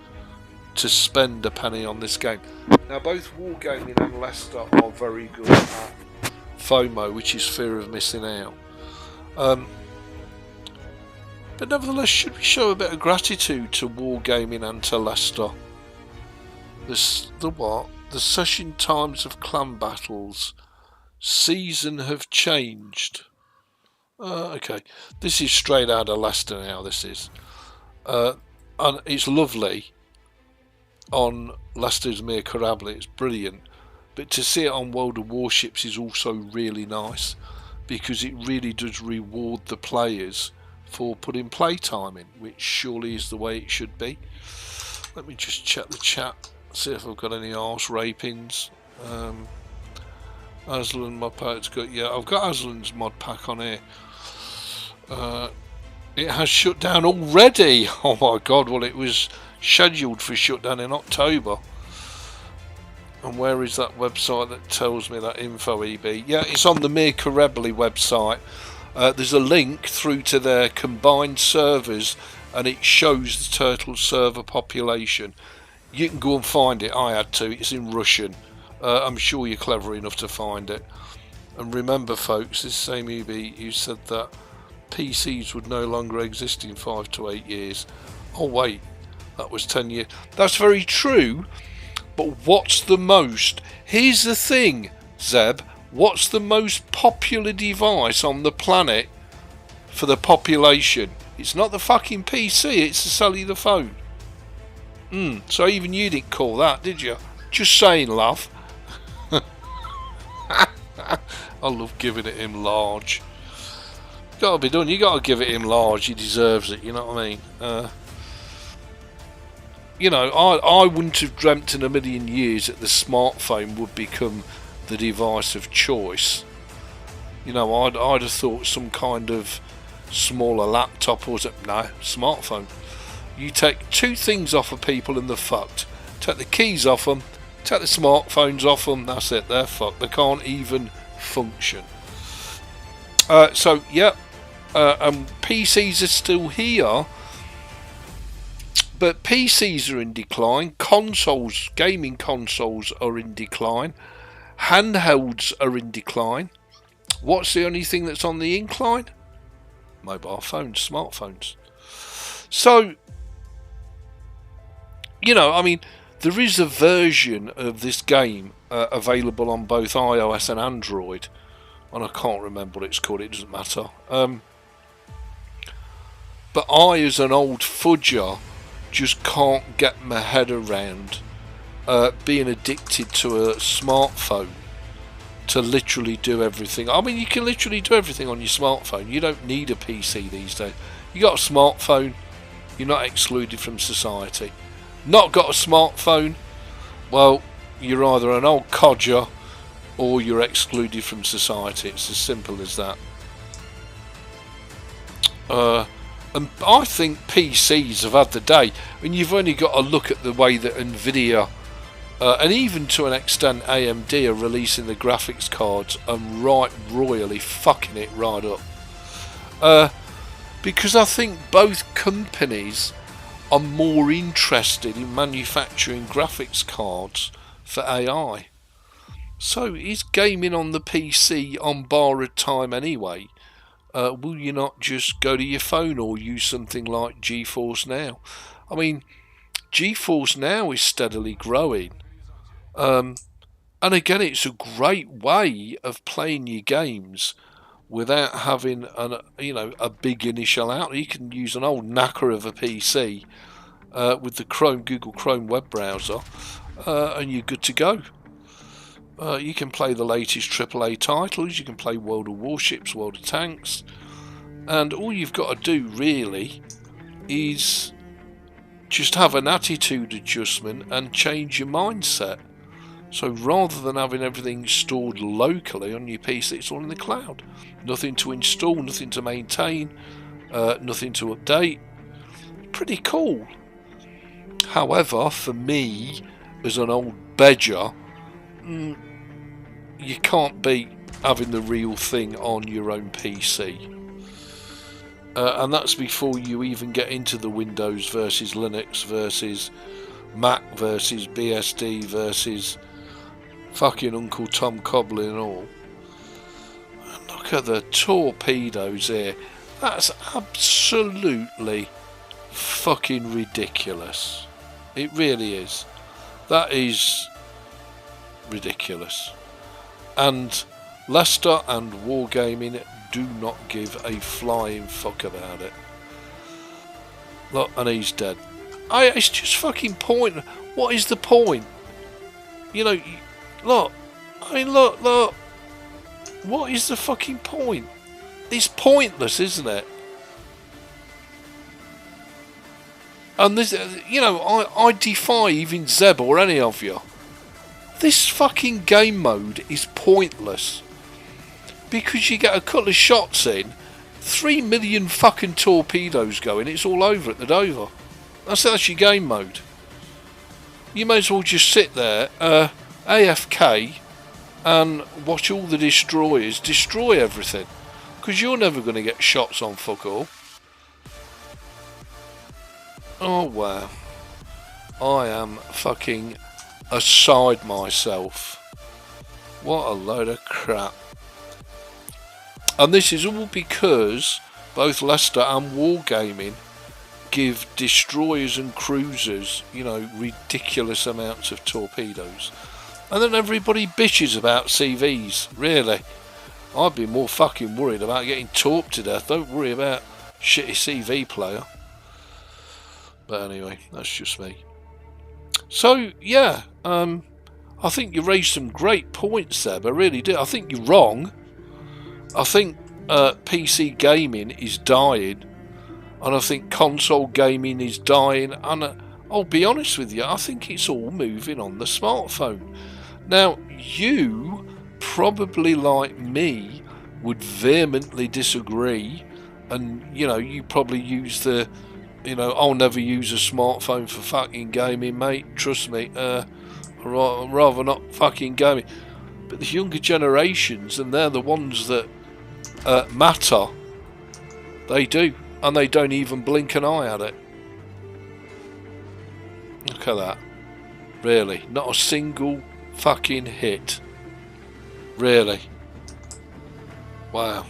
to spend a penny on this game. Now, both Wargaming and Leicester are very good at FOMO, which is fear of missing out. But nevertheless, should we show a bit of gratitude to Wargaming and to Leicester? The session times of clan battles season have changed. Okay, this is straight out of Leicester now, this is. And it's lovely on Leicester's Mircorably, it's brilliant. But to see it on World of Warships is also really nice, because it really does reward the players for putting playtime in, which surely is the way it should be. Let me just check the chat, see if I've got any arse rapings. Aslan mod pack's got, yeah, I've got Aslan's mod pack on here. It has shut down already. Oh my god, well, it was scheduled for shutdown in October. And where is that website that tells me that info, EB? Yeah, it's on the Mircorably website. There's a link through to their combined servers, and it shows the total server population. You can go and find it. I had to. It's in Russian. I'm sure you're clever enough to find it. And remember, folks, this same EB, you said that PCs would no longer exist in 5 to 8 years. Oh wait, that was 10 years. That's very true. But what's the most? Here's the thing, Zeb. What's the most popular device on the planet for the population? It's not the fucking PC, it's the cellular phone. So even you didn't call that, did you? Just saying, love. I love giving it him large. Gotta be done, you gotta give it him large, he deserves it, you know what I mean? You know, I wouldn't have dreamt in a million years that the smartphone would become the device of choice. You know, I'd have thought some kind of smaller laptop, or was it? No, smartphone. You take two things off of people and they're fucked. Take the keys off them, take the smartphones off them, that's it, they're fucked. They can't even function. So, yeah, PCs are still here. But PCs are in decline, consoles, gaming consoles are in decline, handhelds are in decline. What's the only thing that's on the incline? Mobile phones, smartphones. So, you know, I mean, there is a version of this game available on both iOS and Android, and I can't remember what it's called, it doesn't matter. But I, as an old fudger, just can't get my head around being addicted to a smartphone to literally do everything. I mean, you can literally do everything on your smartphone. You don't need a PC these days. You got a smartphone, you're not excluded from society. Not got a smartphone, well, you're either an old codger or you're excluded from society. It's as simple as that. And I think PCs have had the day, and you've only got to look at the way that Nvidia and even to an extent AMD are releasing the graphics cards and royally fucking it right up. Because I think both companies are more interested in manufacturing graphics cards for AI. So is gaming on the PC on borrowed time anyway? Will you not just go to your phone or use something like GeForce Now? I mean, GeForce Now is steadily growing. And again, it's a great way of playing your games without having a big initial outlay. You can use an old knacker of a PC with the Google Chrome web browser, and you're good to go. You can play the latest AAA titles, you can play World of WarShips, World of Tanks, and all you've got to do really is just have an attitude adjustment and change your mindset. So rather than having everything stored locally on your PC, it's all in the cloud. Nothing to install, nothing to maintain, nothing to update. Pretty cool. However, for me, as an old badger, you can't beat having the real thing on your own PC. And that's before you even get into the Windows versus Linux versus Mac versus BSD versus fucking Uncle Tom Cobley and all. And look at the torpedoes here. That's absolutely fucking ridiculous. It really is. That is ridiculous. And Leicester and Wargaming do not give a flying fuck about it. Look, and he's dead. It's just fucking pointless. What is the point? You know, look. I mean, look. What is the fucking point? It's pointless, isn't it? And this, I defy even Zeb or any of you. This fucking game mode is pointless. Because you get a couple of shots in, 3 million fucking torpedoes going, it's all over at the Dover. That's your game mode. You may as well just sit there, AFK, and watch all the destroyers destroy everything. Because you're never going to get shots on fuck all. Oh wow. I am fucking aside myself. What a load of crap. And this is all because both Leicester and Wargaming give destroyers and cruisers, ridiculous amounts of torpedoes. And then everybody bitches about CVs, really. I'd be more fucking worried about getting torped to death. Don't worry about shitty CV player. But anyway, that's just me. So, yeah, I think you raised some great points, Seb. I really do. I think you're wrong. I think PC gaming is dying, and I think console gaming is dying, and I'll be honest with you, I think it's all moving on the smartphone. Now, you, probably like me, would vehemently disagree, and, you probably use the, I'll never use a smartphone for fucking gaming, mate, trust me, I'd rather not fucking gaming. But the younger generations, and they're the ones that matter, they do, and they don't even blink an eye at it. Look at that. Really, not a single fucking hit. Really. Wow.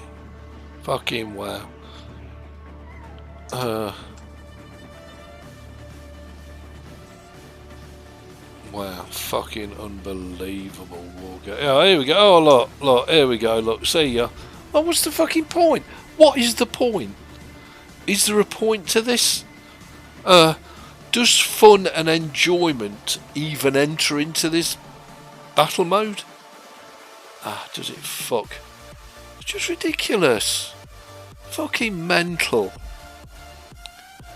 Fucking wow. Wow, fucking unbelievable Wargame. Oh, here we go. Oh, look, here we go. Look, see ya. Oh, what's the fucking point? What is the point? Is there a point to this? Does fun and enjoyment even enter into this battle mode? Does it fuck? It's just ridiculous. Fucking mental.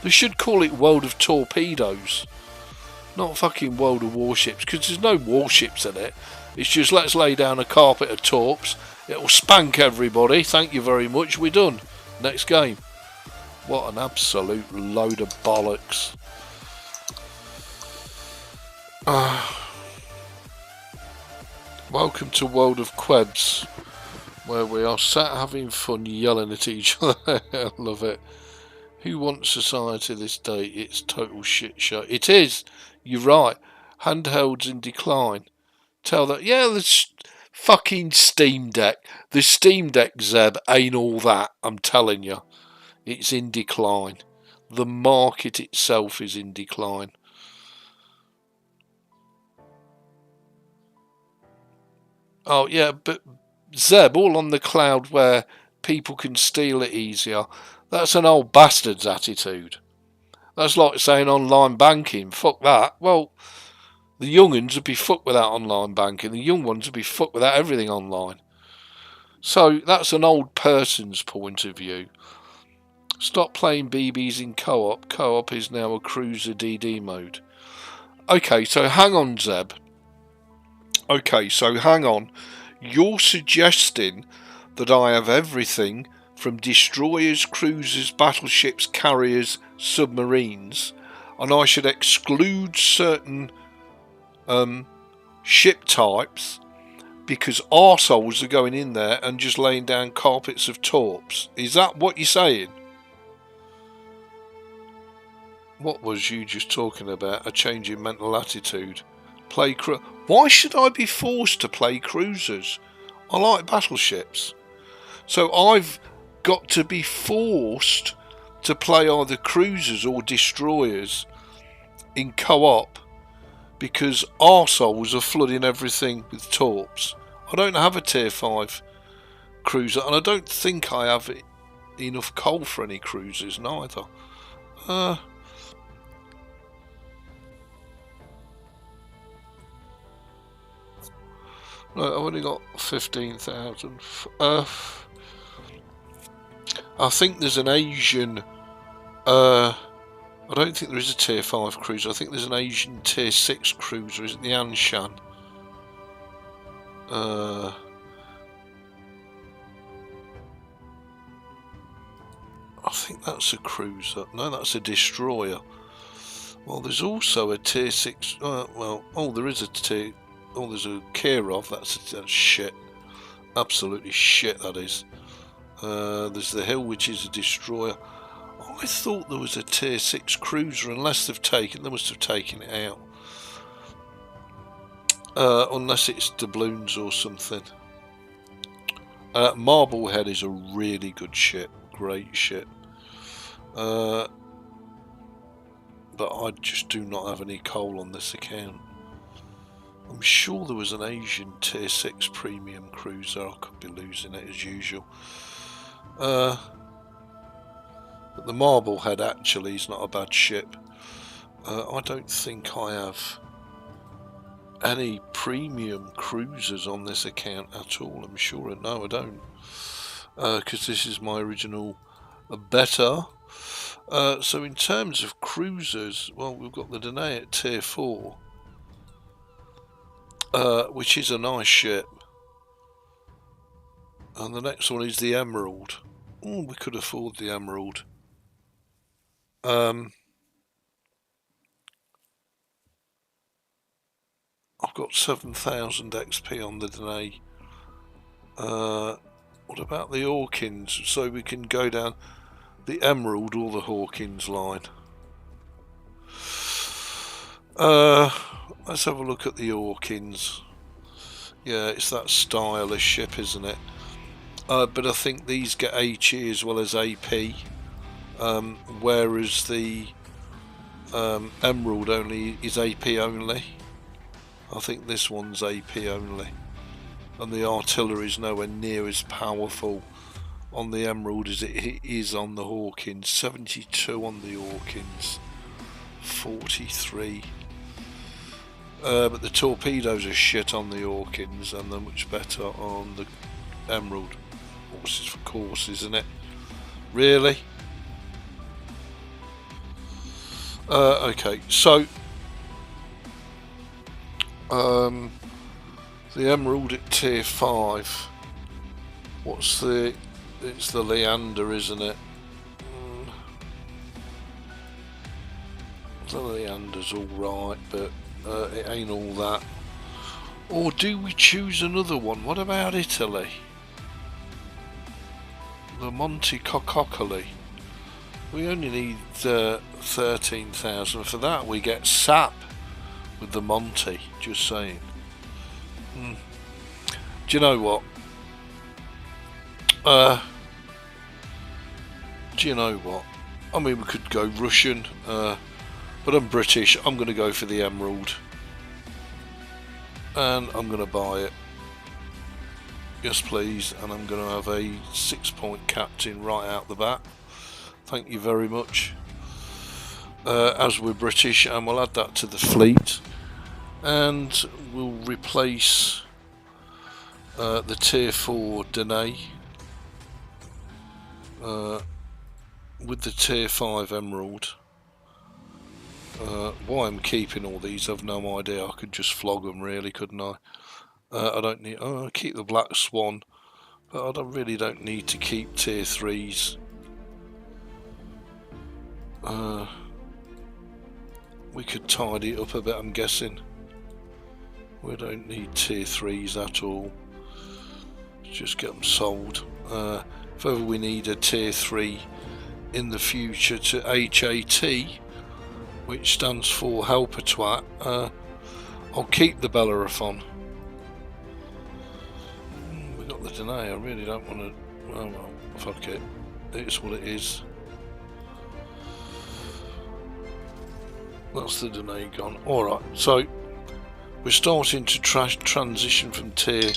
They should call it World of Torpedoes. Not fucking World of Warships, because there's no warships in it. It's just let's lay down a carpet of torps. It'll spank everybody. Thank you very much. We're done. Next game. What an absolute load of bollocks. Welcome to World of Quebs, where we are sat having fun yelling at each other. I love it. Who wants society this day? It's total shit show. It is. You're right. Handhelds in decline. Tell that. Yeah, the fucking Steam Deck. The Steam Deck, Zeb, ain't all that. I'm telling you. It's in decline. The market itself is in decline. Oh, yeah, but Zeb, all on the cloud where people can steal it easier. That's an old bastard's attitude. That's like saying online banking. Fuck that. Well, the young uns would be fucked without online banking. The young ones would be fucked without everything online. So that's an old person's point of view. Stop playing BBs in co-op. Co-op is now a cruiser DD mode. Okay, so hang on, Zeb. Okay, so hang on. You're suggesting that I have everything from destroyers, cruisers, battleships, carriers, submarines, and I should exclude certain ship types because arseholes are going in there and just laying down carpets of torps. Is that what you're saying? What was you just talking about? A change in mental attitude. Why should I be forced to play cruisers? I like battleships. So I've got to be forced to play either cruisers or destroyers in co-op because arseholes are flooding everything with torps. I don't have a tier 5 cruiser, and I don't think I have enough coal for any cruisers neither. No, I've only got 15,000. I think there's an Asian. I don't think there is a tier 5 cruiser. I think there's an Asian tier 6 cruiser. Is it the Anshan? I think that's a cruiser. No, that's a destroyer. Well, there's also a tier 6. There is a tier. Oh, there's a Kirov. That's shit. Absolutely shit, that is. There's the Hill, which is a destroyer. I thought there was a tier 6 cruiser, unless they must have taken it out. Unless it's doubloons or something. Marblehead is a really good ship. Great ship. But I just do not have any coal on this account. I'm sure there was an Asian tier 6 premium cruiser. I could be losing it as usual. But the Marblehead actually is not a bad ship. I don't think I have any premium cruisers on this account at all. I'm sure. No, I don't. Because this is my original beta. So in terms of cruisers, well, we've got the Danae at tier 4. Which is a nice ship. And the next one is the Emerald. Oh, we could afford the Emerald. I've got 7,000 XP on the Danae. What about the Hawkins? So we can go down the Emerald or the Hawkins line. Let's have a look at the Hawkins. Yeah, it's that stylish ship, isn't it? But I think these get HE as well as AP, whereas the Emerald only is AP only. I think this one's AP only, and the artillery is nowhere near as powerful on the Emerald as it is on the Hawkins. 72 on the Hawkins, 43. But the torpedoes are shit on the Hawkins, and they're much better on the Emerald. Horses for course, isn't it? Really? Okay, so the Emerald at tier 5. What's the? It's the Leander, isn't it? Leander's alright, but it ain't all that. Or do we choose another one? What about Italy? The Monte Coccoli. We only need 13,000. For that we get sap with the Monte, just saying. Do you know what? I mean, we could go Russian, but I'm British. I'm going to go for the Emerald. And I'm going to buy it. Yes, please. And I'm going to have a 6-point captain right out the bat. Thank you very much. As we're British, and we'll add that to the fleet. And we'll replace the tier 4 Danae with the tier 5 Emerald. Why I'm keeping all these, I've no idea. I could just flog them, really, couldn't I? I don't need. I'll keep the Black Swan, but I really don't need to keep tier 3s. We could tidy it up a bit, I'm guessing. We don't need tier 3s at all. Just get them sold. If ever we need a tier 3 in the future to HAT, which stands for Helper Twat, I'll keep the Bellerophon. We got the Danae. I really don't want to. Oh well, fuck it. It's what it is. That's the Danae gone. Alright, so we're starting to transition from tier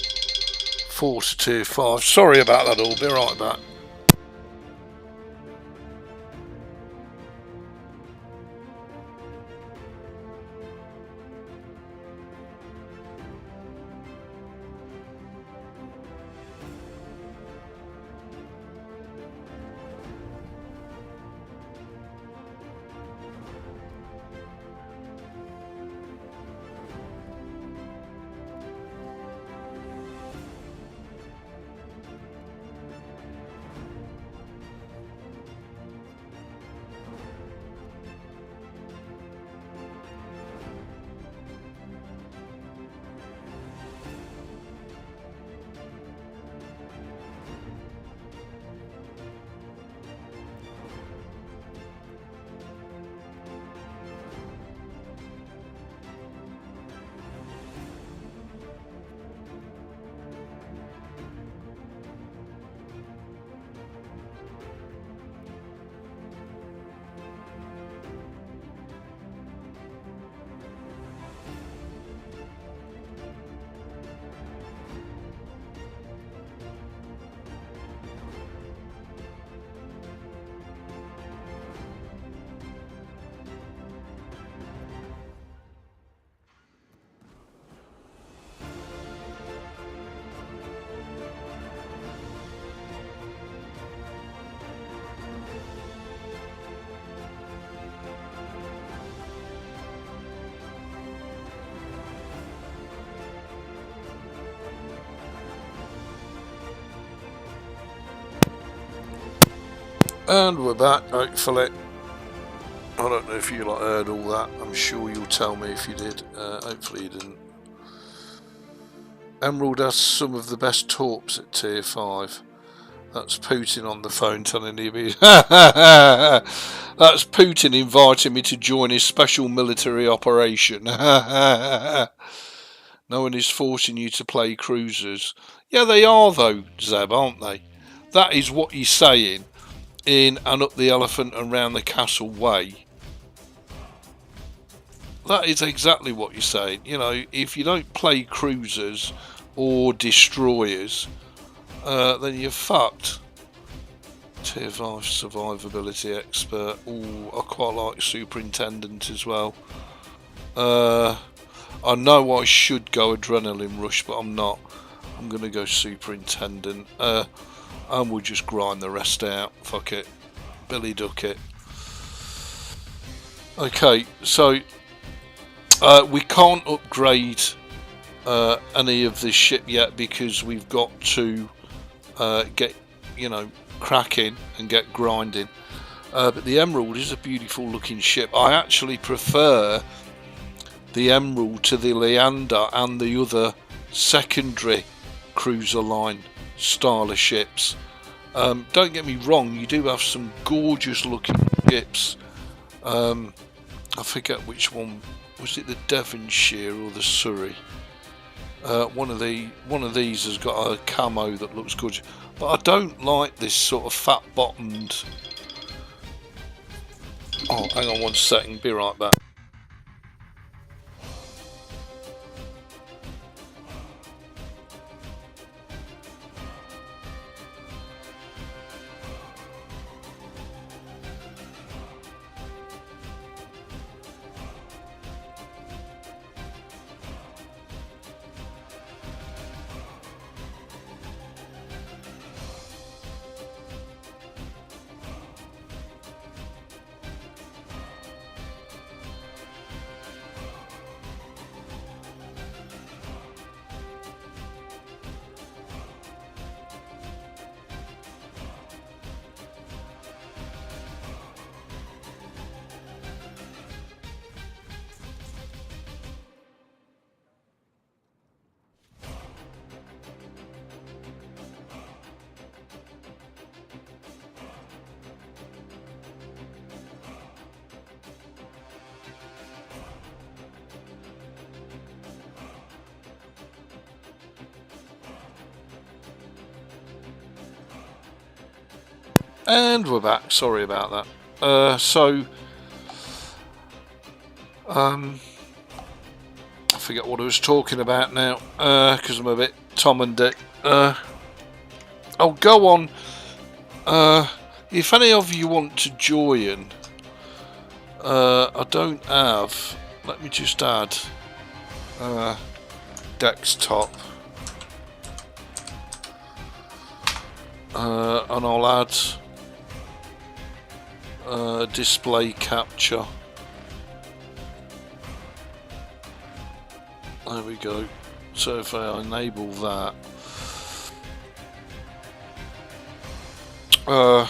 4 to tier 5. Sorry about that all, be right back. And we're back, hopefully. I don't know if you heard all that. I'm sure you'll tell me if you did. Hopefully you didn't. Emerald has some of the best torps at tier 5. That's Putin on the phone telling me. That's Putin inviting me to join his special military operation. No one is forcing you to play cruisers. Yeah, they are though, Zeb, aren't they? That is what he's saying in and up the elephant and round the castle way. That is exactly what you're saying. You know, if you don't play cruisers or destroyers, then you're fucked. Tier 5 survivability expert. Ooh, I quite like superintendent as well. I know I should go adrenaline rush, but I'm not. I'm going to go superintendent. And we'll just grind the rest out. Fuck it. Billy Duck it. Okay, so we can't upgrade any of this ship yet because we've got to get, you know, cracking and get grinding. But the Emerald is a beautiful looking ship. I actually prefer the Emerald to the Leander and the other secondary cruiser line style of ships. Don't get me wrong, you do have some gorgeous looking ships. I forget which one was it, the Devonshire or the Surrey. One of these has got a camo that looks good, but I don't like this sort of fat bottomed. Oh, hang on 1 second, be right back. And we're back, sorry about that. I forget what I was talking about now, because I'm a bit Tom and Dick. Oh, go on. If any of you want to join, I don't have, let me just add desktop, and I'll add display capture. There we go. So if I enable that, and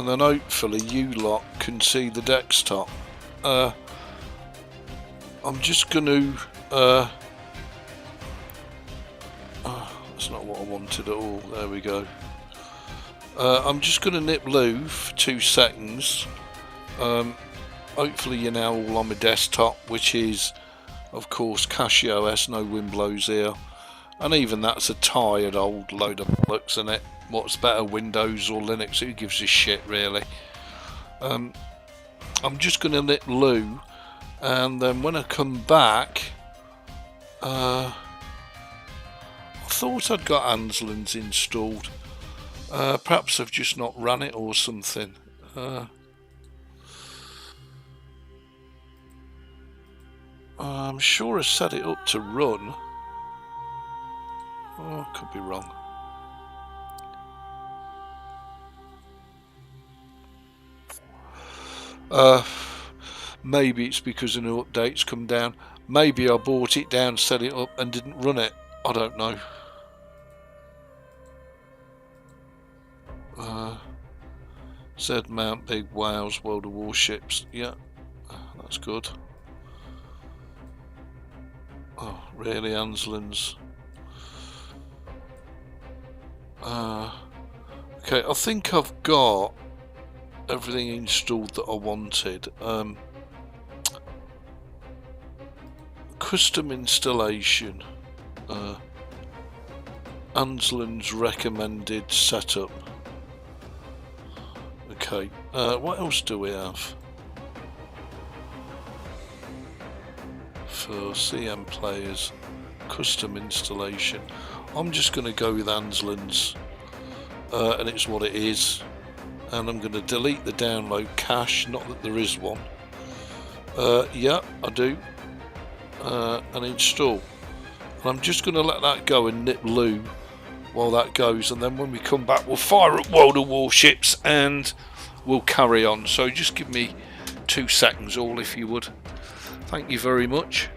then hopefully you lot can see the desktop. I'm just going to that's not what I wanted at all. There we go. I'm just going to nip Lou for 2 seconds. Hopefully you're now all on my desktop, which is of course Casio OS, no wind blows here, and even that's a tired old load of bollocks, isn't it? What's better, Windows or Linux? Who gives a shit really? I'm just going to nip Lou, and then when I come back, I thought I'd got Anslin's installed. Perhaps I've just not run it or something. I'm sure I set it up to run. Oh, could be wrong. Maybe it's because a new update's come down. Maybe I bought it down, set it up and didn't run it. I don't know. Z Mount Big Wows World of Warships. Yeah, that's good. Oh, really, Anslin's? Okay, I think I've got everything installed that I wanted. Custom installation. Anslin's recommended setup. Okay, what else do we have? For CM players, custom installation. I'm just going to go with Anslin's, and it's what it is. And I'm going to delete the download cache, not that there is one. Yeah, I do. And install. And I'm just going to let that go and nip Lou while that goes, and then when we come back we'll fire up World of Warships and we'll carry on. So just give me 2 seconds all, if you would. Thank you very much.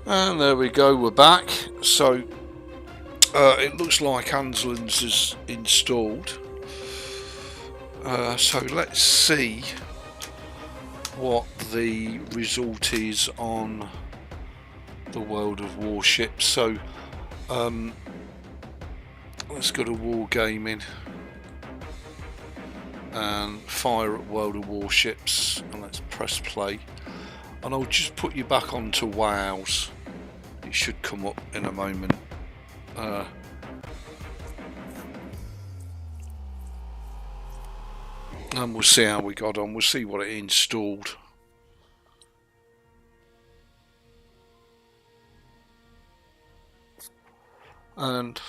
And there we go, we're back. So it looks like Anslands is installed. So let's see what the result is on the World of Warships. So let's go to Wargaming and fire at World of Warships, and let's press play. And I'll just put you back onto WoWs. It should come up in a moment. And we'll see how we got on. We'll see what it installed. And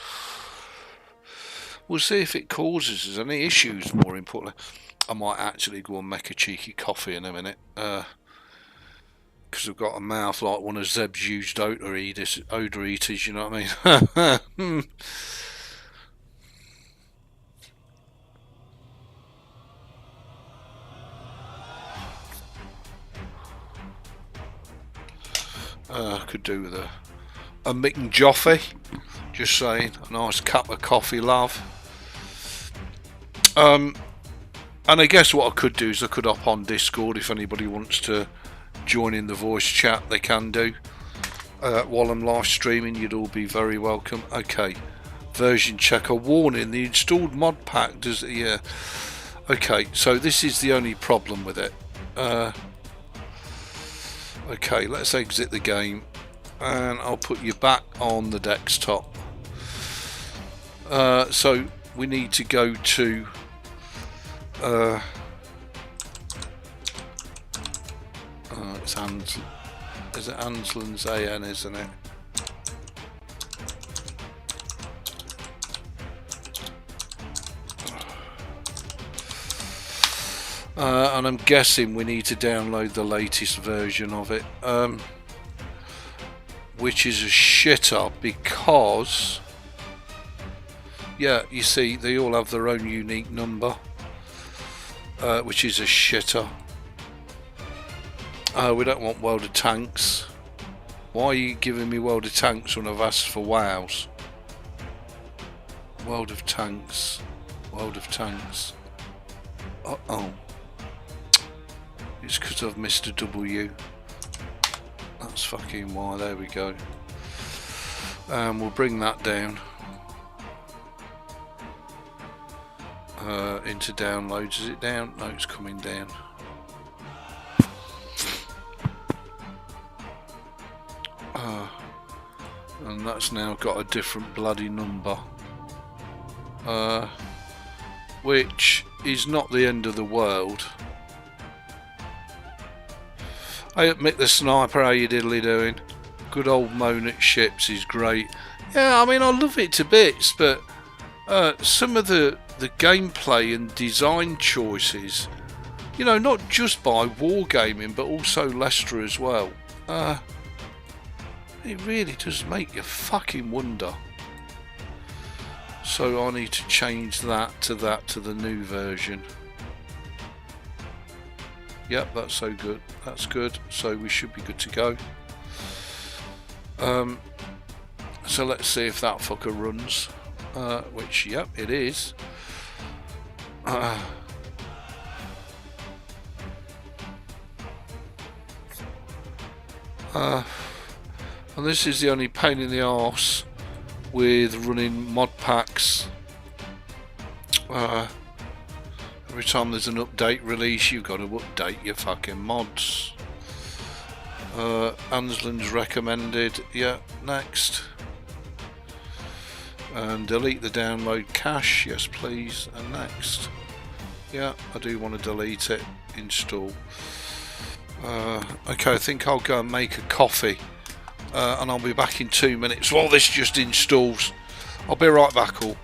we'll see if it causes us any issues, more importantly. I might actually go and make a cheeky coffee in a minute. Because I've got a mouth like one of Zeb's used odor eaters, you know what I mean? I could do with a Mick and Joffy, just saying, a nice cup of coffee, love. And I guess what I could do is I could hop on Discord if anybody wants to join in the voice chat, they can do. While I'm live streaming, you'd all be very welcome. Okay, version checker warning: the installed mod pack does. Yeah. Okay, so this is the only problem with it. Okay, let's exit the game, and I'll put you back on the desktop. So we need to go to. Is it Anslands AN, isn't it? And I'm guessing we need to download the latest version of it, which is a shitter because, yeah, you see, they all have their own unique number, which is a shitter. We don't want World of Tanks. Why are you giving me World of Tanks when I've asked for WoWs? World of Tanks. World of Tanks. Uh-oh. It's because I've missed a W. That's fucking why. There we go. We'll bring that down. Into downloads. Is it down? No, it's coming down. And that's now got a different bloody number, which is not the end of the world. Hey up Mick the Sniper, how you diddly doing? Good old moan at ships is great. Yeah, I mean, I love it to bits, but some of the gameplay and design choices, you know, not just by Wargaming but also Leicester as well, it really does make you fucking wonder. So I need to change that to the new version. Yep, that's so good. That's good. So we should be good to go. So let's see if that fucker runs. Which, yep, it is. And this is the only pain in the arse with running mod packs. Every time there's an update release, you've got to update your fucking mods. Anslands recommended. Yeah, next. And delete the download cache. Yes, please. And next. Yeah, I do want to delete it. Install. Okay, I think I'll go and make a coffee. And I'll be back in 2 minutes while this just installs. I'll be right back, all.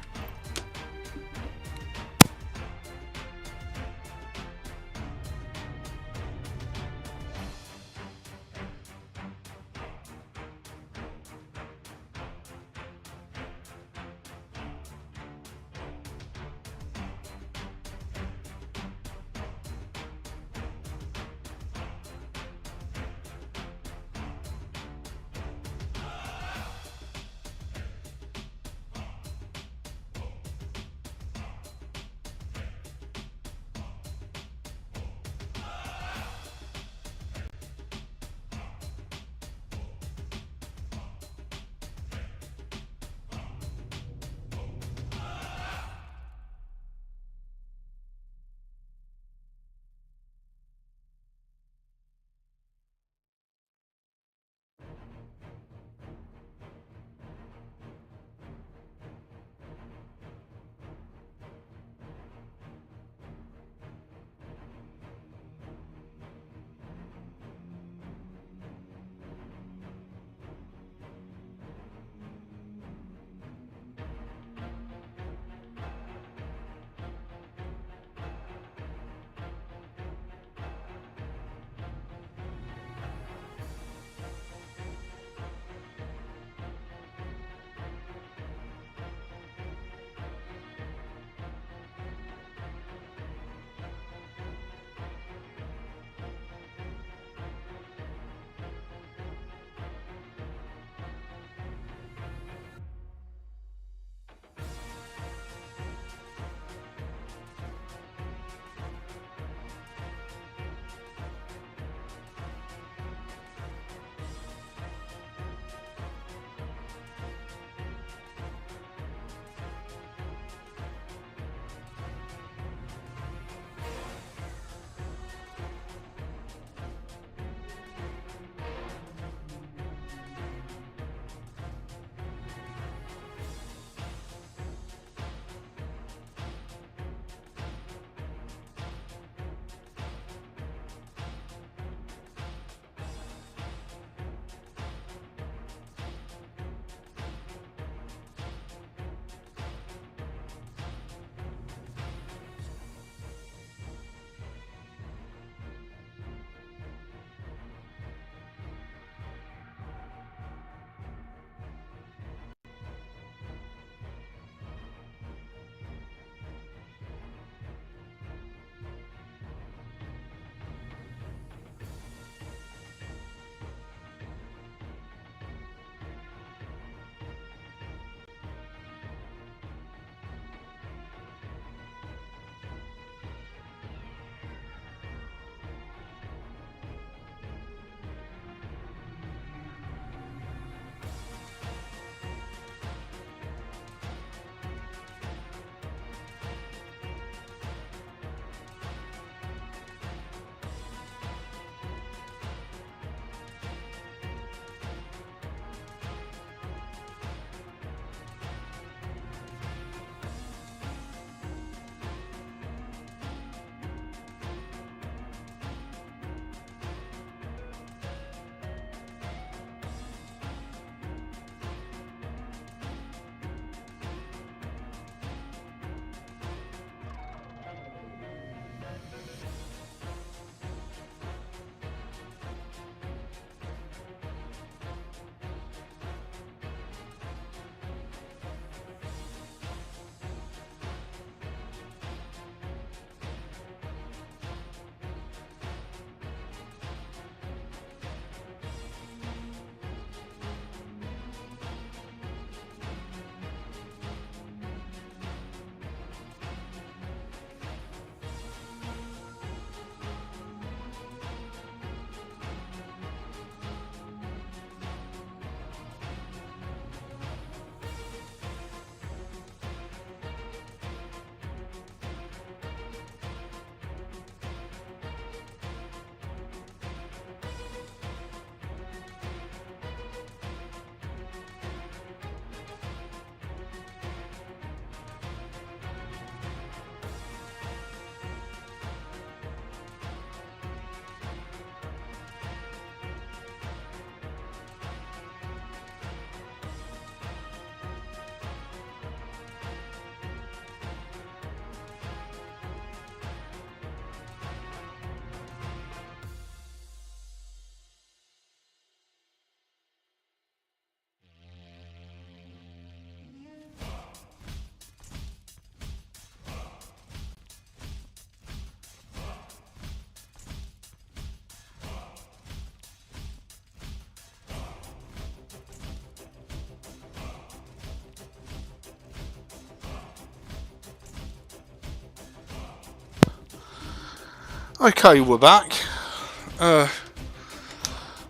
Okay, we're back.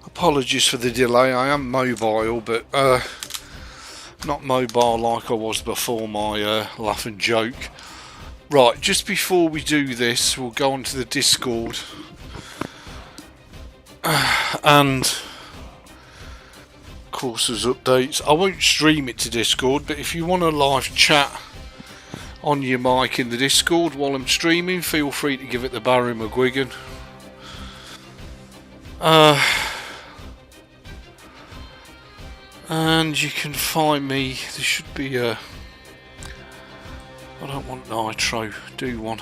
Apologies for the delay. I am mobile, but not mobile like I was before my laugh and joke. Right, just before we do this, we'll go onto the Discord and of course there's updates. I won't stream it to Discord, but if you want a live chat on your mic in the Discord while I'm streaming, feel free to give it the Barry McGuigan. And you can find me. There should be a. I don't want nitro. Do one.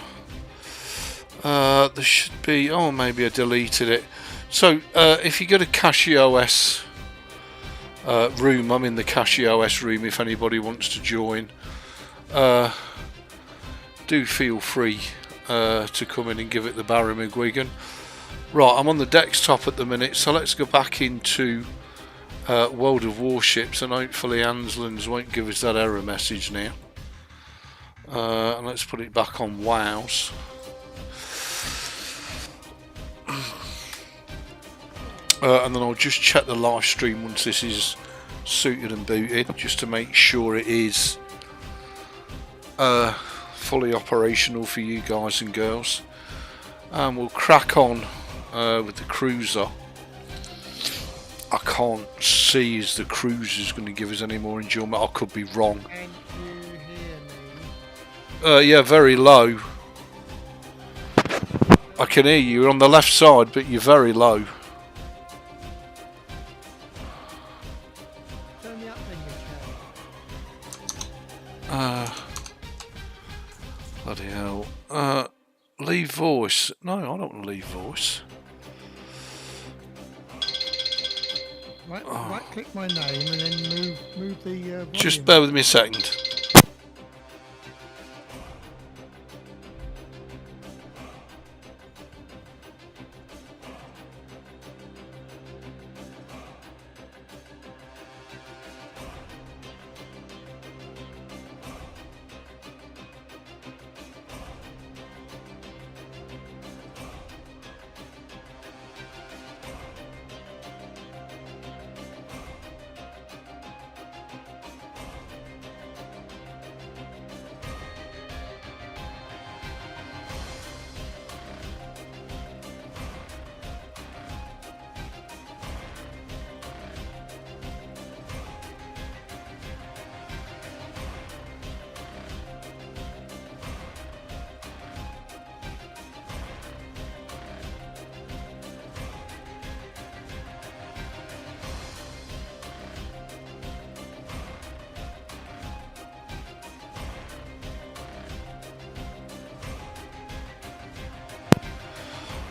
There should be. Oh, maybe I deleted it. So if you go to CachOS room, I'm in the CachOS room. If anybody wants to join. Do feel free to come in and give it the Barry McGuigan. Right, I'm on the desktop at the minute, so let's go back into World of WarShips, and hopefully Anslands won't give us that error message now. And let's put it back on WoWs. And then I'll just check the live stream once this is suited and booted, just to make sure it is fully operational for you guys and girls, and we'll crack on with the cruiser. I can't see as the cruiser's going to give us any more enjoyment. I could be wrong. Can you hear me? Yeah, very low. I can hear you. You're on the left side, but you're very low. Turn me up then, you can. Bloody hell. Leave voice. No, I don't want to leave voice. Right click my name and then move the volume. Just bear with me a second.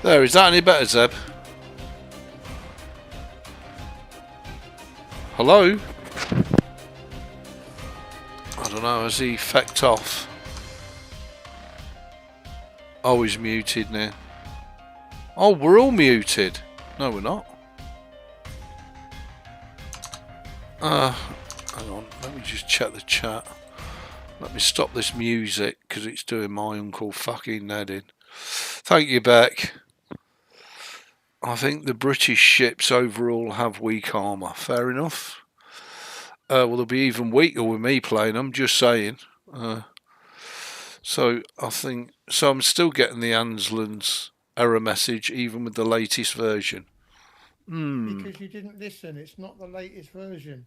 There, is that any better, Zeb? Hello? I don't know, has he fecked off? Oh, he's muted now. Oh, we're all muted. No, we're not. Hang on, let me just check the chat. Let me stop this music, because it's doing my uncle fucking head in. Thank you, Beck. I think the British ships overall have weak armour. Fair enough. Well, they'll be even weaker with me playing them, just saying. So I think... So I'm still getting the Anslands error message, even with the latest version. Because you didn't listen, it's not the latest version.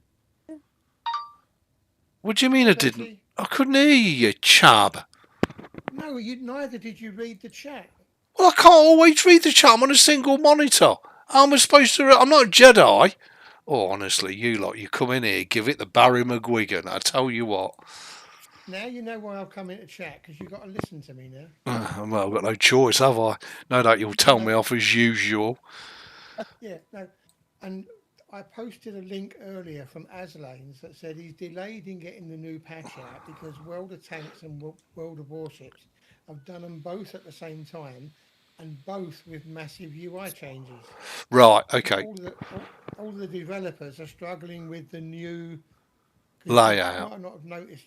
What do you mean I didn't? I couldn't hear you, you chab. No, neither did you read the chat. Well, I can't always read the chat. I'm on a single monitor. How am I supposed to... I'm not a Jedi. Oh, honestly, you lot, you come in here, give it the Barry McGuigan. I tell you what. Now you know why I've come into chat, because you've got to listen to me now. Well, I've got no choice, have I? No doubt you'll tell me off as usual. Yeah, no. And I posted a link earlier from Aslanes that said he's delayed in getting the new patch out because World of Tanks and World of WarShips have done them both at the same time, and both with massive UI changes. Right, okay. All the developers are struggling with the new layout.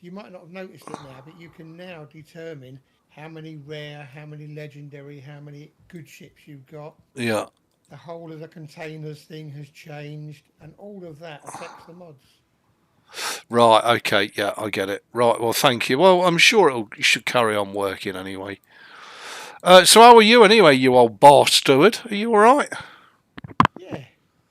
You might not have noticed it now, but you can now determine how many rare, how many legendary, how many good ships you've got. Yeah. The whole of the containers thing has changed, and all of that affects the mods. Right, okay, yeah, I get it. Right, well, thank you. Well, I'm sure it should carry on working anyway. So how are you anyway, you old bar steward? Are you alright? Yeah,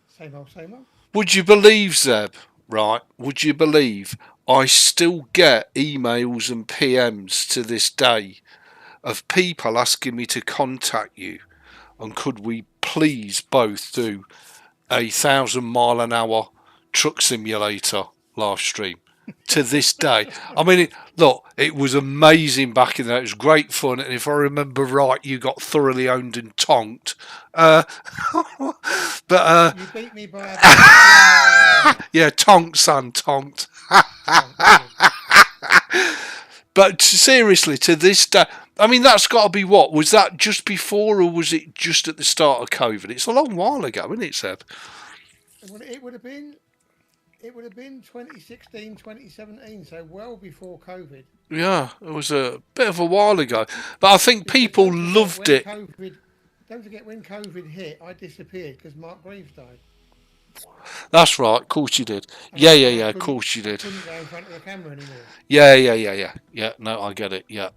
same old, same old. Would you believe, Zeb, right, would you believe I still get emails and PMs to this day of people asking me to contact you, and could we please both do a 1,000-mile-an-hour truck simulator live stream? To this day, I mean, look, it was amazing back in there. It was great fun, and if I remember right, you got thoroughly owned and tonked. But You beat me by about yeah, tonked, son, tonked. But seriously, to this day, I mean, that's got to be what? Was that just before, or was it just at the start of COVID? It's a long while ago, isn't it, Seb? It would have been 2016, 2017, so well before COVID. Yeah, it was a bit of a while ago. But I think people loved it. Don't forget when COVID hit, I disappeared because Mark Greaves died. That's right, of course you did. Yeah, of course you did. I couldn't go in front of the camera anymore. Yeah, no, I get it, yeah.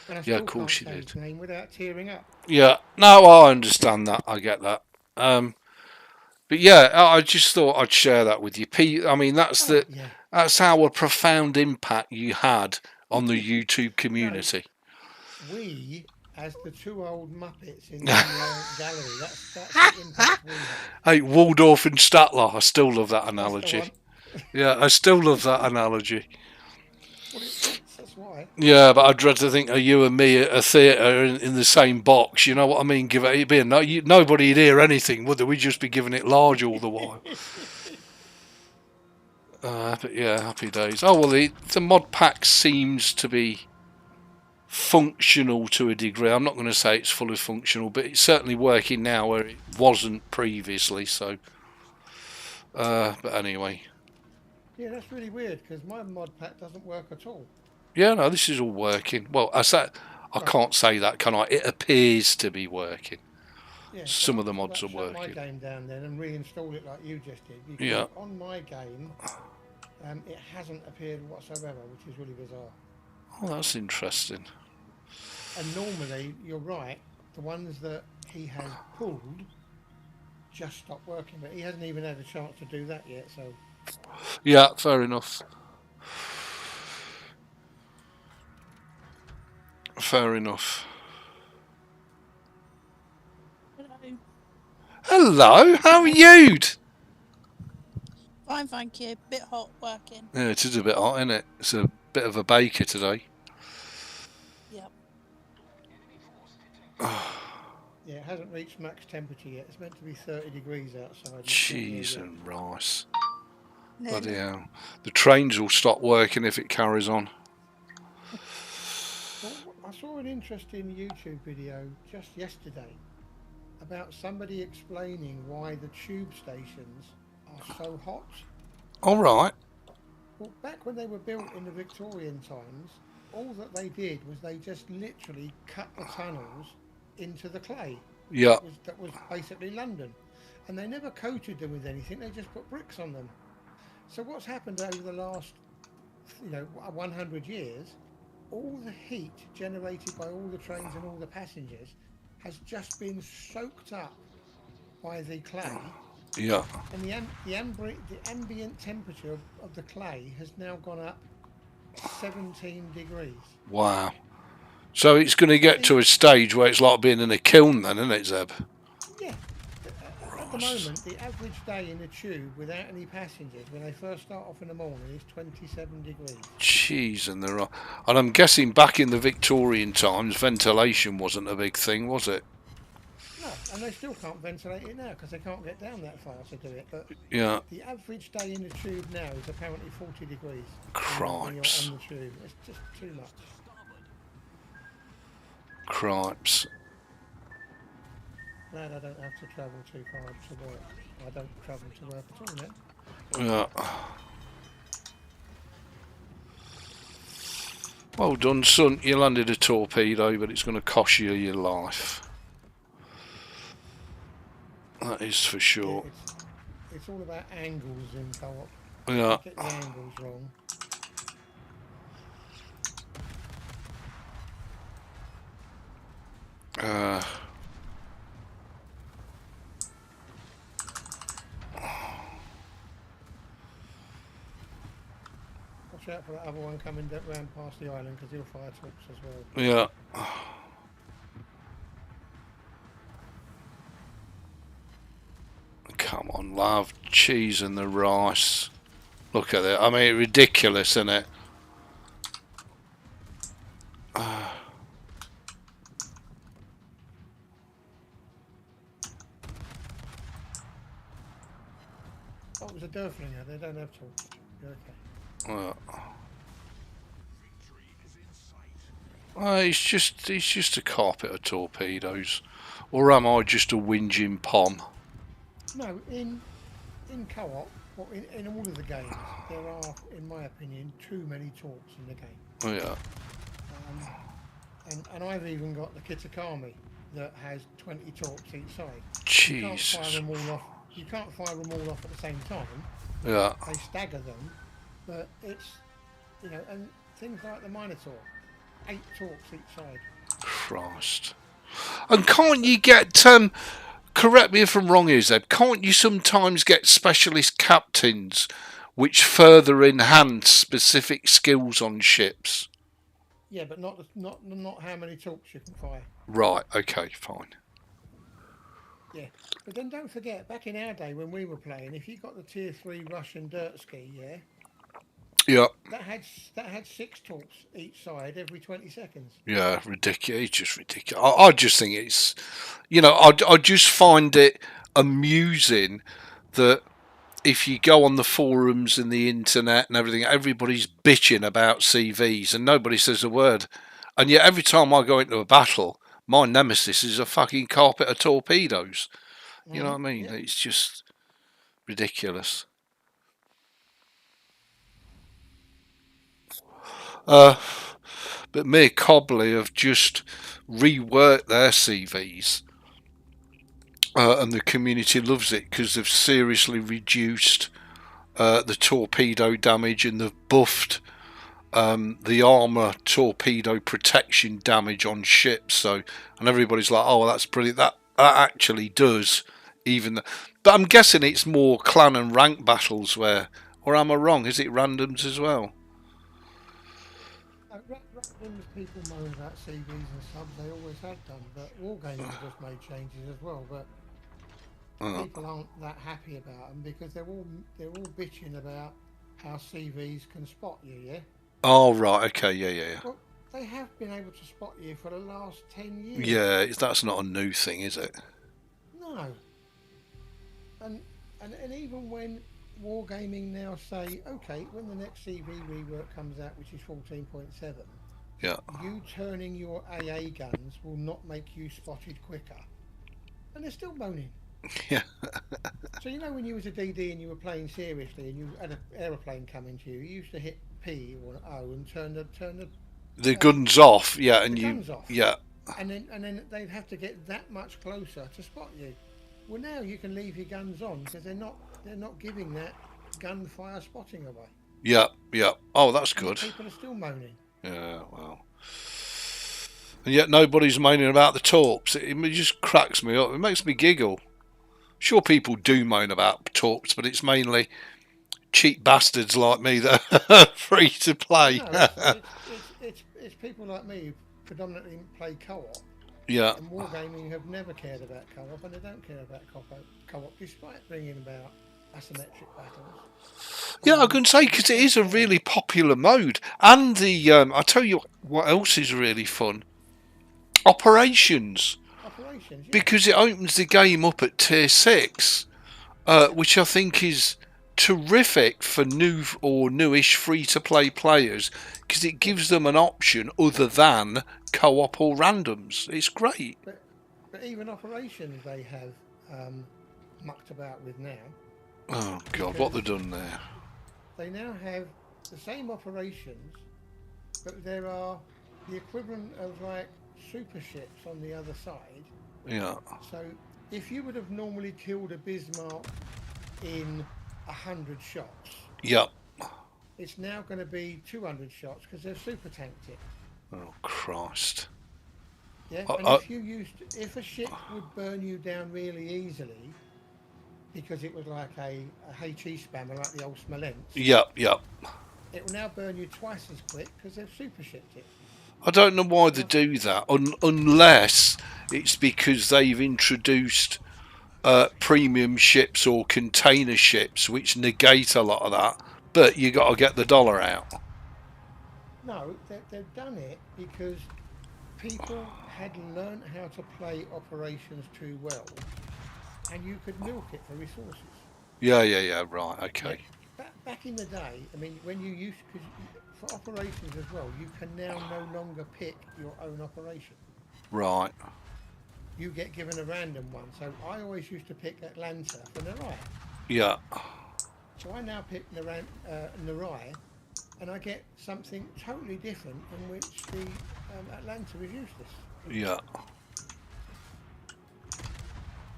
And I still of course can't say his name without tearing up. Yeah, no, I understand that, I get that. But yeah, I just thought I'd share that with you. I mean, that's that's our profound impact you had on the YouTube community. No, we, as the two old Muppets in the gallery, that's the impact we had. Hey, Waldorf and Statler, I still love that analogy. Yeah, I still love that analogy. Well, that's why. Yeah, but I'd dread to think of you and me at a theatre in the same box. You know what I mean? Give it be nobody'd hear anything, would they? We'd just be giving it large all the while. But yeah, happy days. Oh well, the mod pack seems to be functional to a degree. I'm not going to say it's fully functional, but it's certainly working now where it wasn't previously. So, but anyway. Yeah, that's really weird because my mod pack doesn't work at all. Yeah, no, this is all working. Well, I can't say that, can I? It appears to be working. Yeah, some of the mods are working. Shut my game down then and reinstall it like you just did. Because on my game, it hasn't appeared whatsoever, which is really bizarre. Oh, that's interesting. And normally, you're right, the ones that he has pulled just stopped working, but he hasn't even had a chance to do that yet, so... Yeah, fair enough. Fair enough. Hello, how are you? Fine, thank you. Bit hot working. Yeah, it is a bit hot, isn't it? It's a bit of a baker today. Yep. Yeah, it hasn't reached max temperature yet. It's meant to be 30 degrees outside. Cheese and rice. Bloody hell. The trains will stop working if it carries on. Well, I saw an interesting YouTube video just yesterday about somebody explaining why the tube stations are so hot. All right. Well, back when they were built in the Victorian times, all that they did was they just literally cut the tunnels into the clay. Yeah. That was basically London. And they never coated them with anything, they just put bricks on them. So what's happened over the last, 100 years, all the heat generated by all the trains and all the passengers has just been soaked up by the clay. Yeah. And the ambient temperature of the clay has now gone up 17 degrees. Wow. So it's going to get to a stage where it's like being in a kiln then, isn't it, Zeb? Yeah. At the moment, the average day in the tube without any passengers, when they first start off in the morning, is 27 degrees. Jeez, and I'm guessing back in the Victorian times, ventilation wasn't a big thing, was it? No, and they still can't ventilate it now because they can't get down that far to do it. But yeah, the average day in the tube now is apparently 40 degrees. Cripes. When you're on the tube. It's just too much. Cripes. Glad I don't have to travel too far to work. I don't travel to work at all now. Yeah. Well done, son. You landed a torpedo, but it's going to cost you your life. That is for sure. It's all about angles in co-op. Yeah. You get the angles wrong. Watch out for that other one coming round past the island because he'll fire torps as well. Yeah. Come on, love. Cheese and the rice. Look at it. I mean, ridiculous, isn't it? Oh, it was a Durflinger. They don't have torps. You're okay. He's just a carpet of torpedoes. Or am I just a whinging pom? No, in co-op, or in all of the games, there are, in my opinion, too many torps in the game. Oh, yeah. And I've even got the Kitakami that has 20 torps each side. Jesus. You can't fire them all off at the same time. Yeah. They stagger them, but it's, you know, and things like the Minotaur, 8 torps each side. Christ. And can't you get, correct me if I'm wrong here, Zeb, can't you sometimes get specialist captains which further enhance specific skills on ships? Yeah, but not how many torps you can fire. Right, okay, fine. Yeah, but then don't forget, back in our day when we were playing, if you got the tier 3 Russian dirt ski, yeah, that had 6 torps each side every 20 seconds. Yeah, ridiculous. It's just ridiculous. I just think it's, you know, I just find it amusing that if you go on the forums and the internet and everything, everybody's bitching about CVs and nobody says a word. And yet every time I go into a battle, my nemesis is a fucking carpet of torpedoes. You know what I mean? Yeah. It's just ridiculous. But me and Cobley have just reworked their CVs. And the community loves it because they've seriously reduced the torpedo damage and they've buffed the armour torpedo protection damage on ships. So, and everybody's like, oh, well, that's brilliant. That actually does even. But I'm guessing it's more clan and rank battles where, or am I wrong? Is it randoms as well? Randoms, people moan about CVs and subs. They always have done, but Wargaming have just made changes as well. But people aren't that happy about them because they're all bitching about how CVs can spot you. Yeah. Oh right, okay, yeah. Well, they have been able to spot you for the last 10 years. Yeah, that's not a new thing, is it? No. And even when Wargaming now say, okay, when the next CV rework comes out, which is 14.7, yeah, you turning your AA guns will not make you spotted quicker. And they're still moaning. Yeah. So you know when you was a DD and you were playing seriously and you had an aeroplane coming to you, you used to hit P or O and turn the guns off, yeah, and guns off. Yeah. And then they'd have to get that much closer to spot you. Well, now you can leave your guns on because they're not giving that gunfire spotting away. Yeah. Oh, that's good. People are still moaning. Yeah, well. And yet nobody's moaning about the torps. It just cracks me up. It makes me giggle. Sure, people do moan about torps, but it's mainly cheap bastards like me that are free to play. No, it's people like me who predominantly play co-op. Yeah. And Wargaming have never cared about co-op, and they don't care about co-op, despite bringing about asymmetric battles. Yeah, I can say because it is a really popular mode, and the I tell you what else is really fun: operations. Yeah. Because it opens the game up at tier 6, which I think is terrific for new or newish free-to-play players because it gives them an option other than co-op or randoms. It's great. But even operations they have mucked about with now. Oh God, what they've done there. They now have the same operations but there are the equivalent of like super ships on the other side. Yeah. So if you would have normally killed a Bismarck in 100 shots, Yeah. it's now going to be 200 shots because they've super tanked it. Oh Christ. Yeah, and if a ship would burn you down really easily because it was like a HE spammer like the old Smolensk, Yeah. Yeah. it will now burn you twice as quick because they've super shipped it. I don't know why they do that, unless it's because they've introduced premium ships or container ships, which negate a lot of that. But you got to get the dollar out. No, they've done it because people had learned how to play operations too well, and you could milk it for resources. Yeah. Yeah. Yeah. Right. Yeah. Okay. Back in the day, I mean, when you used, because for operations as well, you can now no longer pick your own operation. Right. You get given a random one. So I always used to pick Atlanta for Narai. Yeah. So I now pick Narai, and I get something totally different in which the Atlanta is useless. Yeah.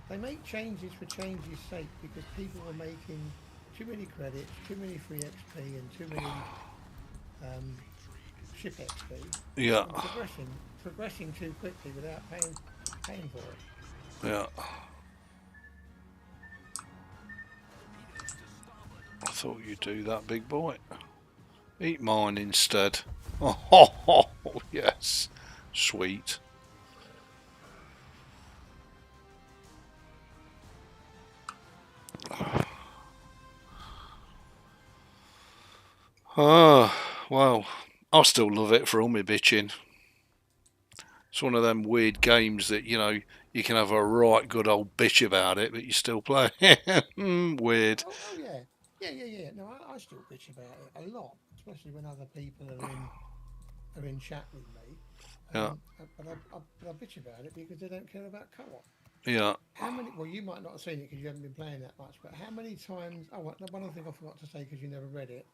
They make changes for changes' sake because people were making too many credits, too many free XP, and too many ship XP. Yeah. And progressing too quickly without paying for it. Yeah. I thought you'd do that, big boy. Eat mine instead. Oh, yes. Sweet. Well, I still love it for all my bitching. It's one of them weird games that, you know, you can have a right good old bitch about it, but you still play. Weird. Oh yeah. Yeah. No, I still bitch about it a lot, especially when other people are in chat with me. Yeah. But I bitch about it because they don't care about co-op. Yeah. How many? Well, you might not have seen it because you haven't been playing that much. But how many times? Oh, one other thing I forgot to say because you never read it.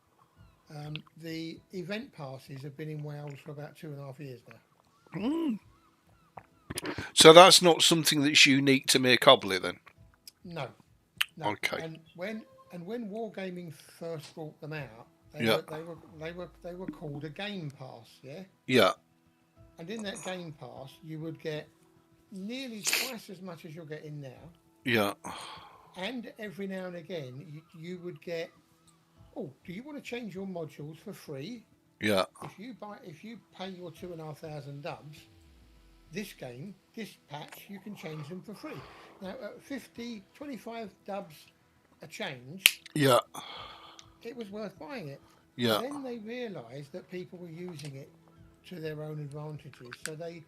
The event passes have been in Wales for about 2.5 years now. Mm. So that's not something that's unique to Mirkobly then? No. Okay. And when Wargaming first brought them out, they were called a Game Pass, yeah. Yeah. And in that Game Pass, you would get nearly twice as much as you're getting now. Yeah. And every now and again, you would get. Oh, do you want to change your modules for free? Yeah. If you pay your 2,500 dubs, this patch, you can change them for free. Now, at 25 dubs a change, Yeah. it was worth buying it. Yeah. Then they realised that people were using it to their own advantages, so they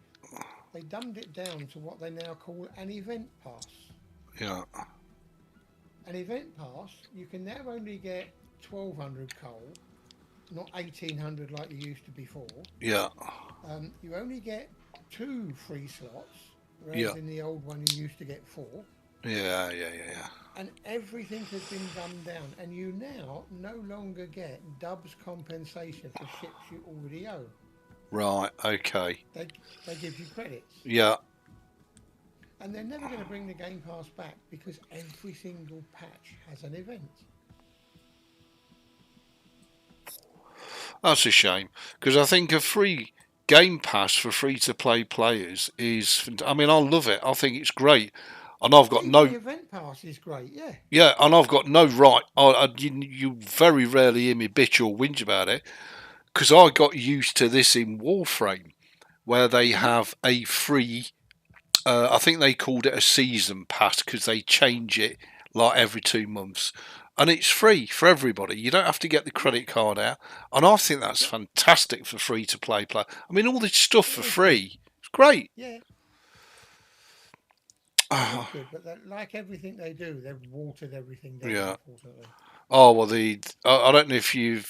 dumbed it down to what they now call an event pass. Yeah. An event pass, you can now only get 1,200 coal, not 1,800 like you used to before. Yeah. You only get 2 free slots, whereas in the old one you used to get 4. Yeah. And everything has been dumbed down, and you now no longer get dubs compensation for ships you already own. Right. Okay. They give you credits. Yeah. And they're never going to bring the Game Pass back because every single patch has an event. That's a shame, because I think a free Game Pass for free-to-play players is. I mean, I love it. I think it's great, and I've got no. The event pass is great, yeah. Yeah, and I've got no right. You very rarely hear me bitch or whinge about it, because I got used to this in Warframe, where they have a free. I think they called it a season pass because they change it like every 2 months. And it's free for everybody. You don't have to get the credit card out. And I think that's fantastic for free-to-play play. I mean, all this stuff for free. It's great. Yeah. Good, but like everything they do, they've watered everything down, unfortunately. Oh, well, I don't know if you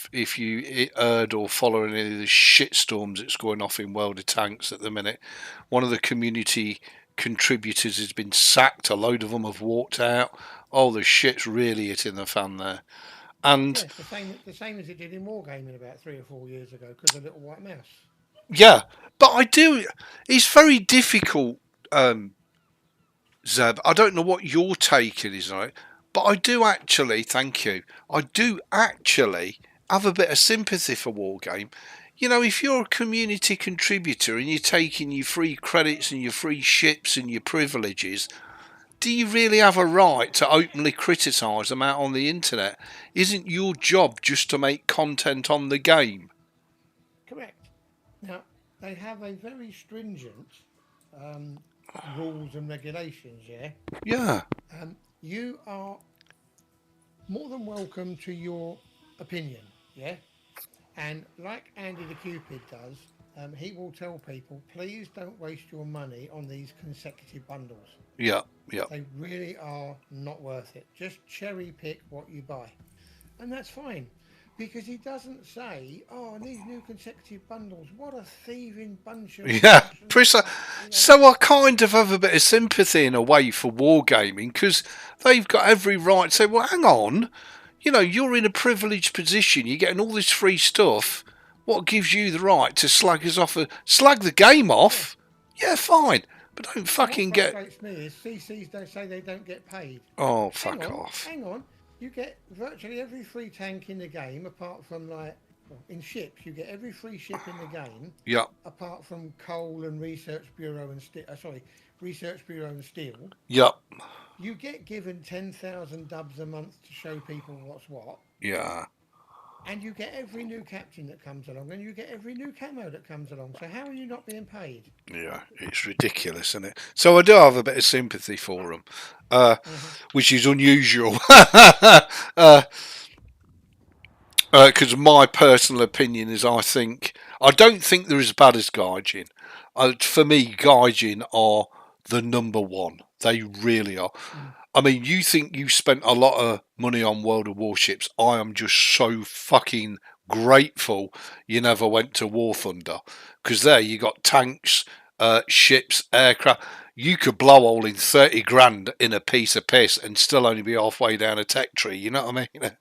heard or follow any of the shitstorms that's going off in World of Tanks at the minute. One of the community contributors has been sacked. A load of them have walked out. Oh, the shit's really hitting the fan there. And Yeah, the same as it did in Wargaming about 3 or 4 years ago because of Little White Mouse. yeah, but I do. It's very difficult, Zeb. I don't know what your take is on it, but I do actually. Thank you. I do actually have a bit of sympathy for Wargame. You know, if you're a community contributor and you're taking your free credits and your free ships and your privileges, do you really have a right to openly criticise them out on the internet? Isn't your job just to make content on the game? Correct. Now, they have a very stringent um, rules and regulations, yeah? Yeah. You are more than welcome to your opinion, yeah? And like Andy the Cupid does, he will tell people, please don't waste your money on these consecutive bundles. Yeah. Yeah. They really are not worth it. Just cherry pick what you buy. And that's fine. Because he doesn't say, oh, these new consecutive bundles, what a thieving bunch of... Yeah, precisely. So I kind of have a bit of sympathy in a way for Wargaming because they've got every right to say, well, hang on, you know, you're in a privileged position, you're getting all this free stuff. What gives you the right to slag us off, slag the game off? Yeah, fine, but don't fucking get... What frustrates me is CCs don't say they don't get paid. Oh, fuck off. Hang on. You get virtually every free tank in the game, apart from in ships. You get every free ship in the game. Yeah. Apart from coal and Research Bureau and Research Bureau and steel. Yeah. You get given 10,000 dubs a month to show people what's what. Yeah. And you get every new captain that comes along, and you get every new camo that comes along. So how are you not being paid? Yeah, it's ridiculous, isn't it? So I do have a bit of sympathy for them, which is unusual. Because my personal opinion is I don't think they're as bad as Gaijin. For me, Gaijin are the number one. They really are. I mean, you think you spent a lot of money on World of Warships. I am just so fucking grateful you never went to War Thunder. Because there you got tanks, ships, aircraft. You could blow all in 30 grand in a piece of piss and still only be halfway down a tech tree. You know what I mean?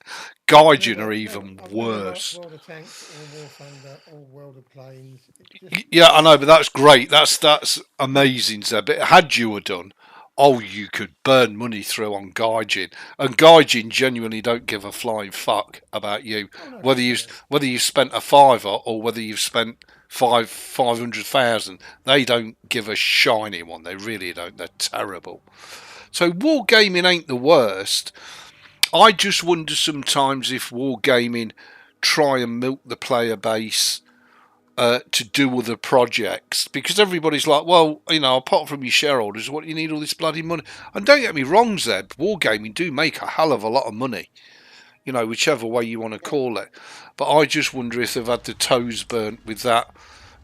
Gaijin are even worse. World of Tanks or War Thunder or World of Planes. Yeah, I know, but that's great. That's amazing, Zeb. But had you have done, oh, you could burn money through on Gaijin, and Gaijin genuinely don't give a flying fuck about you, whether you spent a fiver or whether you've spent 500,000. They don't give a shiny one. They really don't. They're terrible. So Wargaming ain't the worst. I just wonder sometimes if Wargaming try and milk the player base to do other projects, because everybody's like, well, you know, apart from your shareholders, what do you need all this bloody money? And don't get me wrong, Zeb, Wargaming do make a hell of a lot of money, you know, whichever way you want to call it. But I just wonder if they've had the toes burnt with that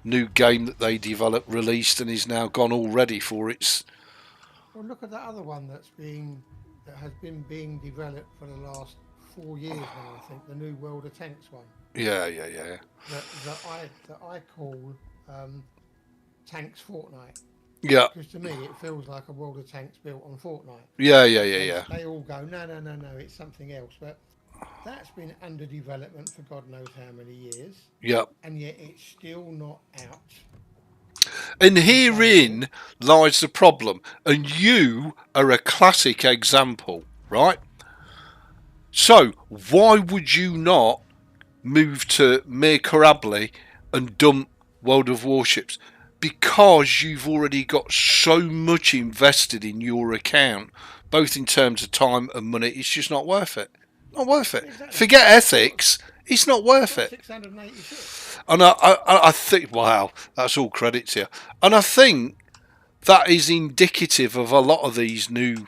new game that they developed, released, and is now gone already for its... Well, look at that other one that has been being developed for the last 4 years now, I think, the new World of Tanks one. Yeah. That I call Tanks Fortnite. Yeah. Because to me, it feels like a World of Tanks built on Fortnite. Yeah. They all go, no, it's something else. But that's been under development for God knows how many years. Yeah. And yet it's still not out. And herein lies the problem. And you are a classic example, right? So, why would you not move to Mir Corabli and dump World of Warships? Because you've already got so much invested in your account, both in terms of time and money. It's just not worth it. Not worth it. Exactly. Forget ethics. It's not worth it. 686. And I think, wow, that's all credits here. And I think that is indicative of a lot of these new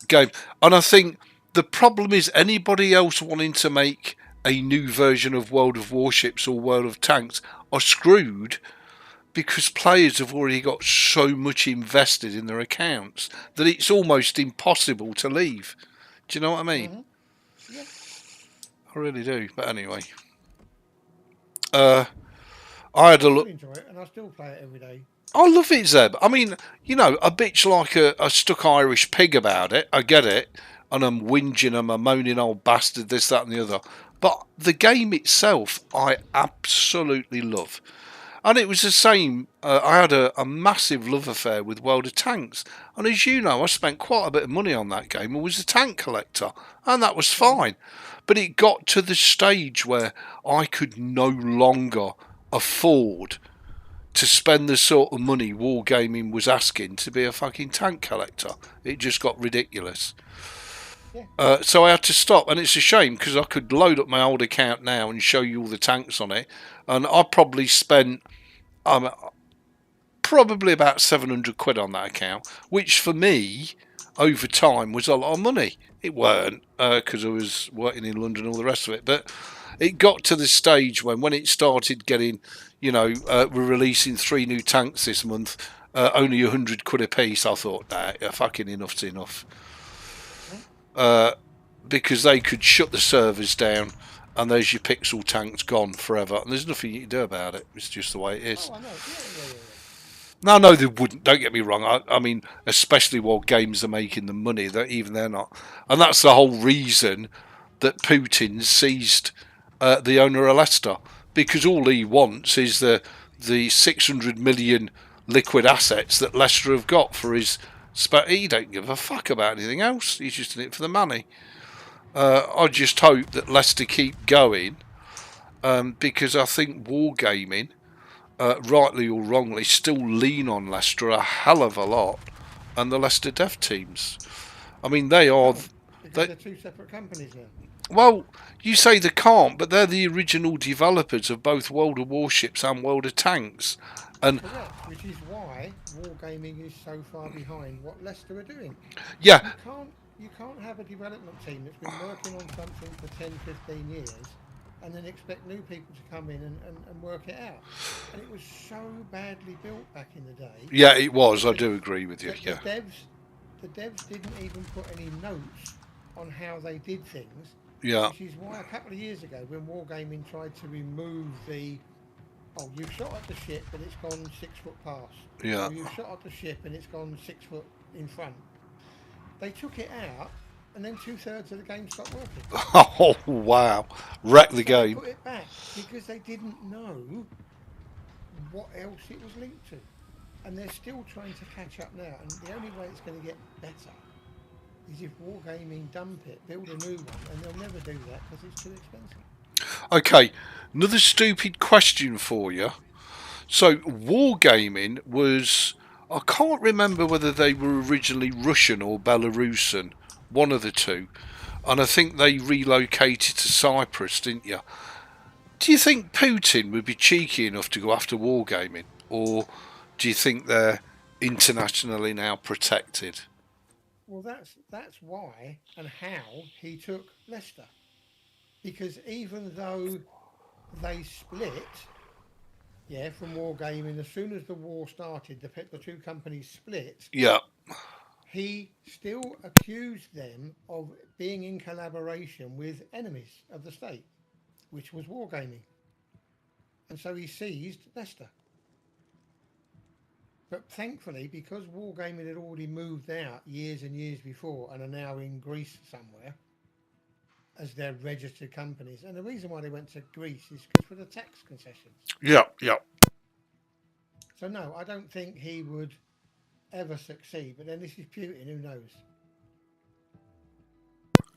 games. And I think the problem is anybody else wanting to make a new version of World of Warships or World of Tanks are screwed, because players have already got so much invested in their accounts that it's almost impossible to leave. Do you know what I mean? Mm-hmm. Yeah. I really do. But anyway, I had a look. I enjoy it, and I still play it every day. I love it, Zeb. I mean, you know, a bitch like a stuck Irish pig about it. I get it. and I'm whinging, I'm a moaning old bastard, this, that and the other. But the game itself, I absolutely love. And it was the same, I had a massive love affair with World of Tanks. And as you know, I spent quite a bit of money on that game and was a tank collector. And that was fine. But it got to the stage where I could no longer afford to spend the sort of money Wargaming was asking to be a fucking tank collector. It just got ridiculous. So I had to stop, and it's a shame because I could load up my old account now and show you all the tanks on it, and I probably spent probably about 700 quid on that account, which for me over time was a lot of money. It weren't because I was working in London and all the rest of it, but it got to the stage when it started getting, you know, we're releasing 3 new tanks this month, only 100 quid a piece. I thought, nah, fucking enough's enough. Because they could shut the servers down and there's your pixel tanks gone forever, and there's nothing you can do about it. It's just the way it is. Oh, I know. Yeah. Now, no, they wouldn't. Don't get me wrong. I mean, especially while games are making the money, that even they're not. And that's the whole reason that Putin seized the owner of Leicester, because all he wants is the 600 million liquid assets that Leicester have got for his. He don't give a fuck about anything else. He's just in it for the money. I just hope that Leicester keep going, because I think Wargaming, rightly or wrongly, still lean on Leicester a hell of a lot, and the Leicester dev teams. I mean, they are. Because they're 2 separate companies now. Well, you say they can't, but they're the original developers of both World of Warships and World of Tanks. And correct, which is why Wargaming is so far behind what Leicester are doing. yeah, You can't have a development team that's been working on something for 10, 15 years and then expect new people to come in and work it out. And it was so badly built back in the day. Yeah, it was. I do agree with you. Yeah. The devs didn't even put any notes on how they did things. Yeah. Which is why a couple of years ago, when Wargaming tried to remove the, you've shot at the ship but it's gone 6 foot past. Yeah. Or you've shot at the ship and it's gone 6 foot in front. They took it out, and then 2/3 of the game stopped working. Oh wow! Wreck the game. They put it back because they didn't know what else it was linked to, and they're still trying to catch up now. And the only way it's going to get better is if Wargaming dump it, build a new one, and they'll never do that because it's too expensive. Okay, another stupid question for you. So Wargaming was. I can't remember whether they were originally Russian or Belarusian, one of the two, and I think they relocated to Cyprus, didn't you? Do you think Putin would be cheeky enough to go after Wargaming, or do you think they're internationally now protected? Well, that's why and how he took Leicester, because even though they split. Yeah, from Wargaming, as soon as the war started, the 2 companies split. Yeah. He still accused them of being in collaboration with enemies of the state, which was Wargaming. And so he seized Leicester. But thankfully, because Wargaming had already moved out years and years before and are now in Greece somewhere as their registered companies. And the reason why they went to Greece is because for the tax concessions. Yeah. So no, I don't think he would ever succeed. But then this is Putin, who knows?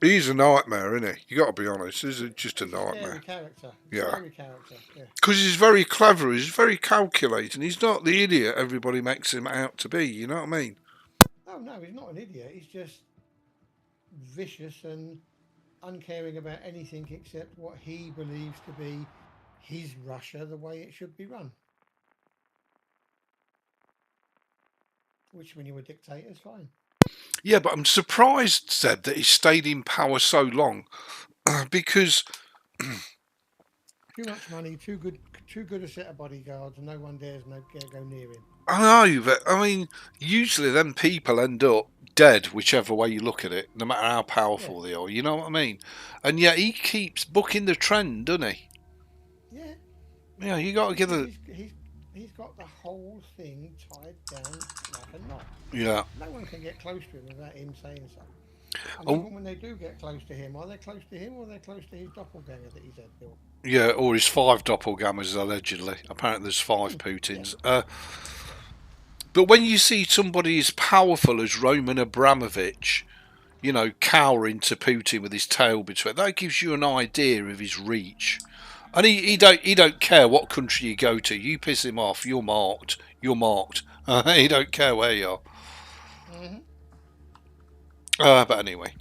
He's a nightmare, isn't he? You got to be honest. He's just a nightmare. Scary character. Yeah. Scary character. Yeah. Because he's very clever. He's very calculating. He's not the idiot everybody makes him out to be. You know what I mean? Oh no, he's not an idiot. He's just vicious and uncaring about anything except what he believes to be his Russia, the way it should be run. Which, when you're a dictator, is fine. Yeah, but I'm surprised, Zeb, that he stayed in power so long, because too much money, too good a set of bodyguards, and no one dares go near him. I know, but I mean, usually them people end up dead, whichever way you look at it, no matter how powerful they are. You know what I mean? And yet he keeps bucking the trend, doesn't he? Yeah. Yeah, you got to give it. He's got the whole thing tied down like a knot. Yeah. No one can get close to him without him saying so. And Oh. even when they do get close to him, are they close to him or are they close to his doppelganger that he's had built? Yeah, or his 5 doppelgangers, allegedly. Apparently there's 5 Putins. Yeah. But when you see somebody as powerful as Roman Abramovich, you know, cowering to Putin with his tail between, that gives you an idea of his reach. And he don't care what country you go to. You piss him off, you're marked. You're marked. He don't care where you are. Mm-hmm. But anyway,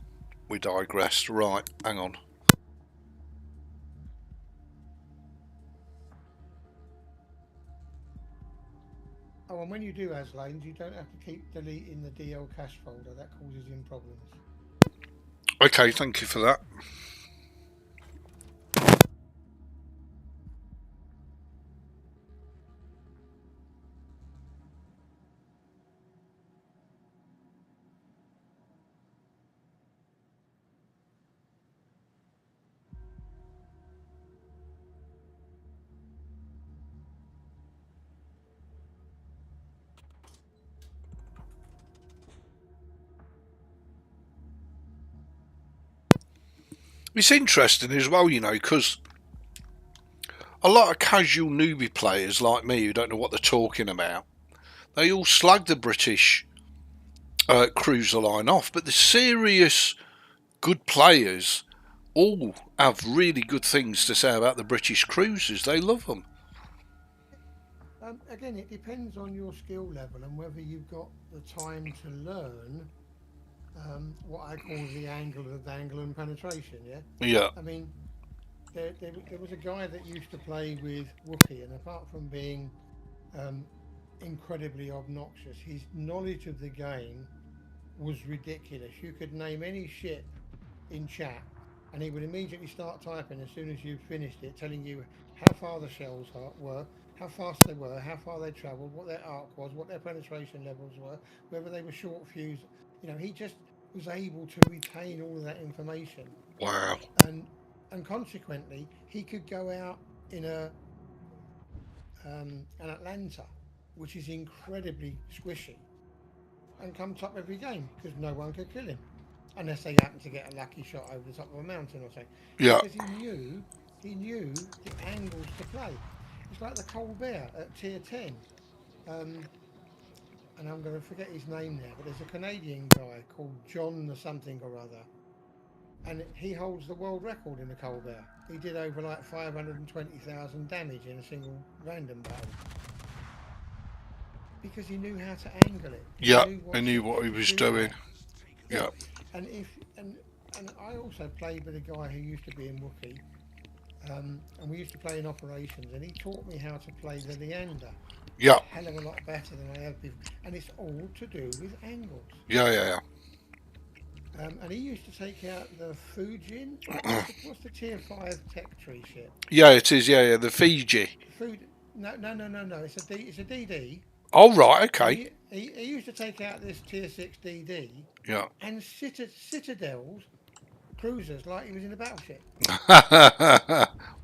we digressed. Right, hang on. Oh, and when you do as lanes, you don't have to keep deleting the DL cache folder. That causes him problems. Okay, thank you for that. It's interesting as well, you know, because a lot of casual newbie players like me who don't know what they're talking about, they all slag the British cruiser line off, but the serious good players all have really good things to say about the British cruisers. They love them. Again, it depends on your skill level and whether you've got the time to learn what I call the angle of dangle and penetration. Yeah. Yeah. I mean, there was a guy that used to play with Wookiee, and apart from being incredibly obnoxious, his knowledge of the game was ridiculous. You could name any ship in chat, and he would immediately start typing as soon as you finished it, telling you how far the shells were, how fast they were, how far they travelled, what their arc was, what their penetration levels were, whether they were short fuse. You know, he just was able to retain all of that information. Wow. And consequently, he could go out in an Atlanta, which is incredibly squishy, and come top every game because no one could kill him unless they happen to get a lucky shot over the top of a mountain or something. Yeah. Because he knew the angles to play. It's like the Colbert at tier 10. And I'm going to forget his name now, but there's a Canadian guy called John the something or other, and he holds the world record in the Colbert. He did over like 520,000 damage in a single random battle because he knew how to angle it. Yeah, I knew what he was doing. Yeah. And I also played with a guy who used to be in Wookiee, and we used to play in operations, and he taught me how to play the Leander. Yeah. A hell of a lot better than I have before, and it's all to do with angles. Yeah. And he used to take out the Fujin. What's the tier 5 tech tree ship? Yeah, it is. Yeah, the Fiji. No. It's a DD. Oh right, okay. He used to take out this tier 6 DD. Yeah. And citadels, cruisers, like he was in a battleship.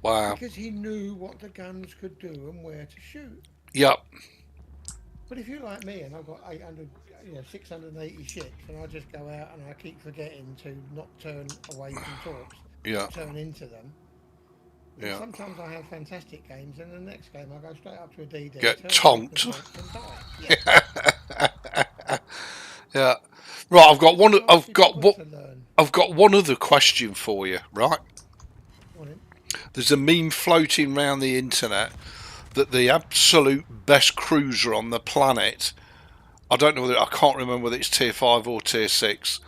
Wow. Because he knew what the guns could do and where to shoot. Yep. But if you're like me and I've got 680 ships, and I just go out and I keep forgetting to not turn away from talks, turn into them. Yeah. Sometimes I have fantastic games, and the next game I go straight up to a DD, get tonked, and die. Yeah. Yeah. Right, I've got one other question for you. Right. There's a meme floating around the internet that the absolute best cruiser on the planet, I can't remember whether it's tier 5 or tier 6,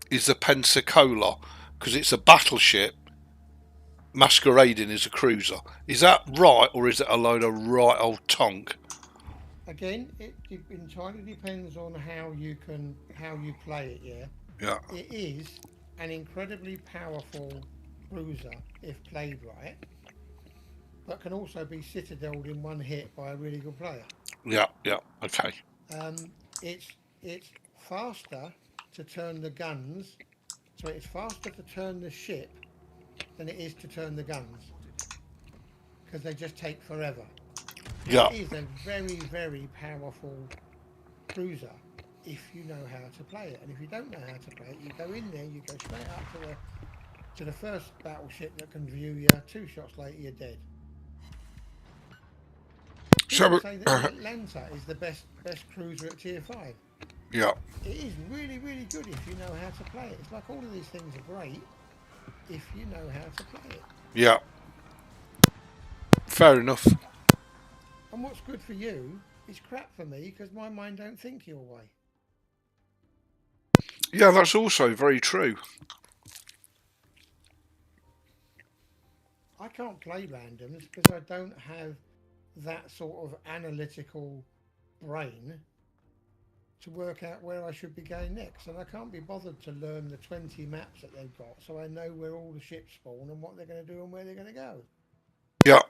is the Pensacola, because it's a battleship masquerading as a cruiser. Is that right, or is it a load of right old tonk? Again, it entirely depends on how you play it. Yeah. It is an incredibly powerful cruiser if played right, but can also be citadeled in one hit by a really good player. Yeah, okay. It's faster to turn the guns, so it's faster to turn the ship than it is to turn the guns, because they just take forever. Yeah. It is a very, very powerful cruiser if you know how to play it. And if you don't know how to play it, you go in there, you go straight up to the first battleship that can view you. 2 shots later, you're dead. People So, say that the Atlanta is the best cruiser at tier 5. yeah, It is really, really good if you know how to play it. It's like all of these things are great if you know how to play it. yeah. Fair enough. And what's good for you is crap for me because my mind don't think your way. Yeah, that's also very true. I can't play randoms because I don't have that sort of analytical brain to work out where I should be going next. And I can't be bothered to learn the 20 maps that they've got so I know where all the ships spawn and what they're going to do and where they're going to go. Yeah.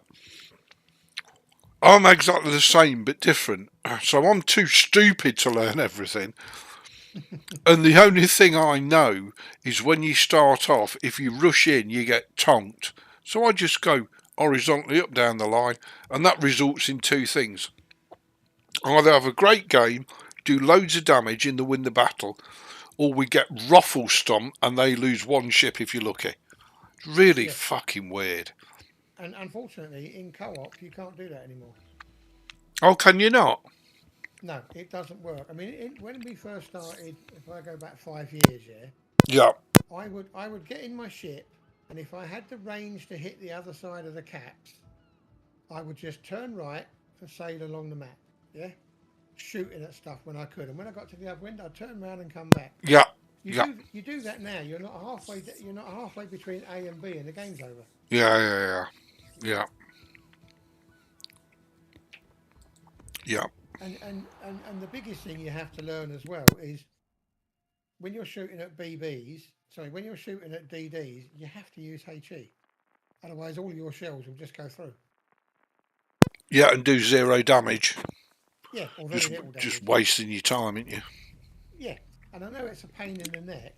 I'm exactly the same, but different. So I'm too stupid to learn everything. And the only thing I know is when you start off, if you rush in, you get tonked. So I just go horizontally up down the line, and that results in 2 things. I either have a great game, do loads of damage in the win the battle, or we get ruffle stomped and they lose 1 ship if you're lucky. It's really fucking weird. And unfortunately, in co-op, you can't do that anymore. Oh, can you not? No, it doesn't work. I mean, when we first started, if I go back 5 years, Yeah. I would get in my ship, and if I had the range to hit the other side of the caps, I would just turn right and sail along the map. Yeah, shooting at stuff when I could, and when I got to the other end, I'd turn around and come back. Yeah. You do that now. You're not halfway between A and B, and the game's over. Yeah. And the biggest thing you have to learn as well is when you're shooting at when you're shooting at DDs, you have to use HE. Otherwise, all your shells will just go through. Yeah, and do 0 damage. Yeah, or very little damage. Just wasting your time, ain't you? Yeah, and I know it's a pain in the neck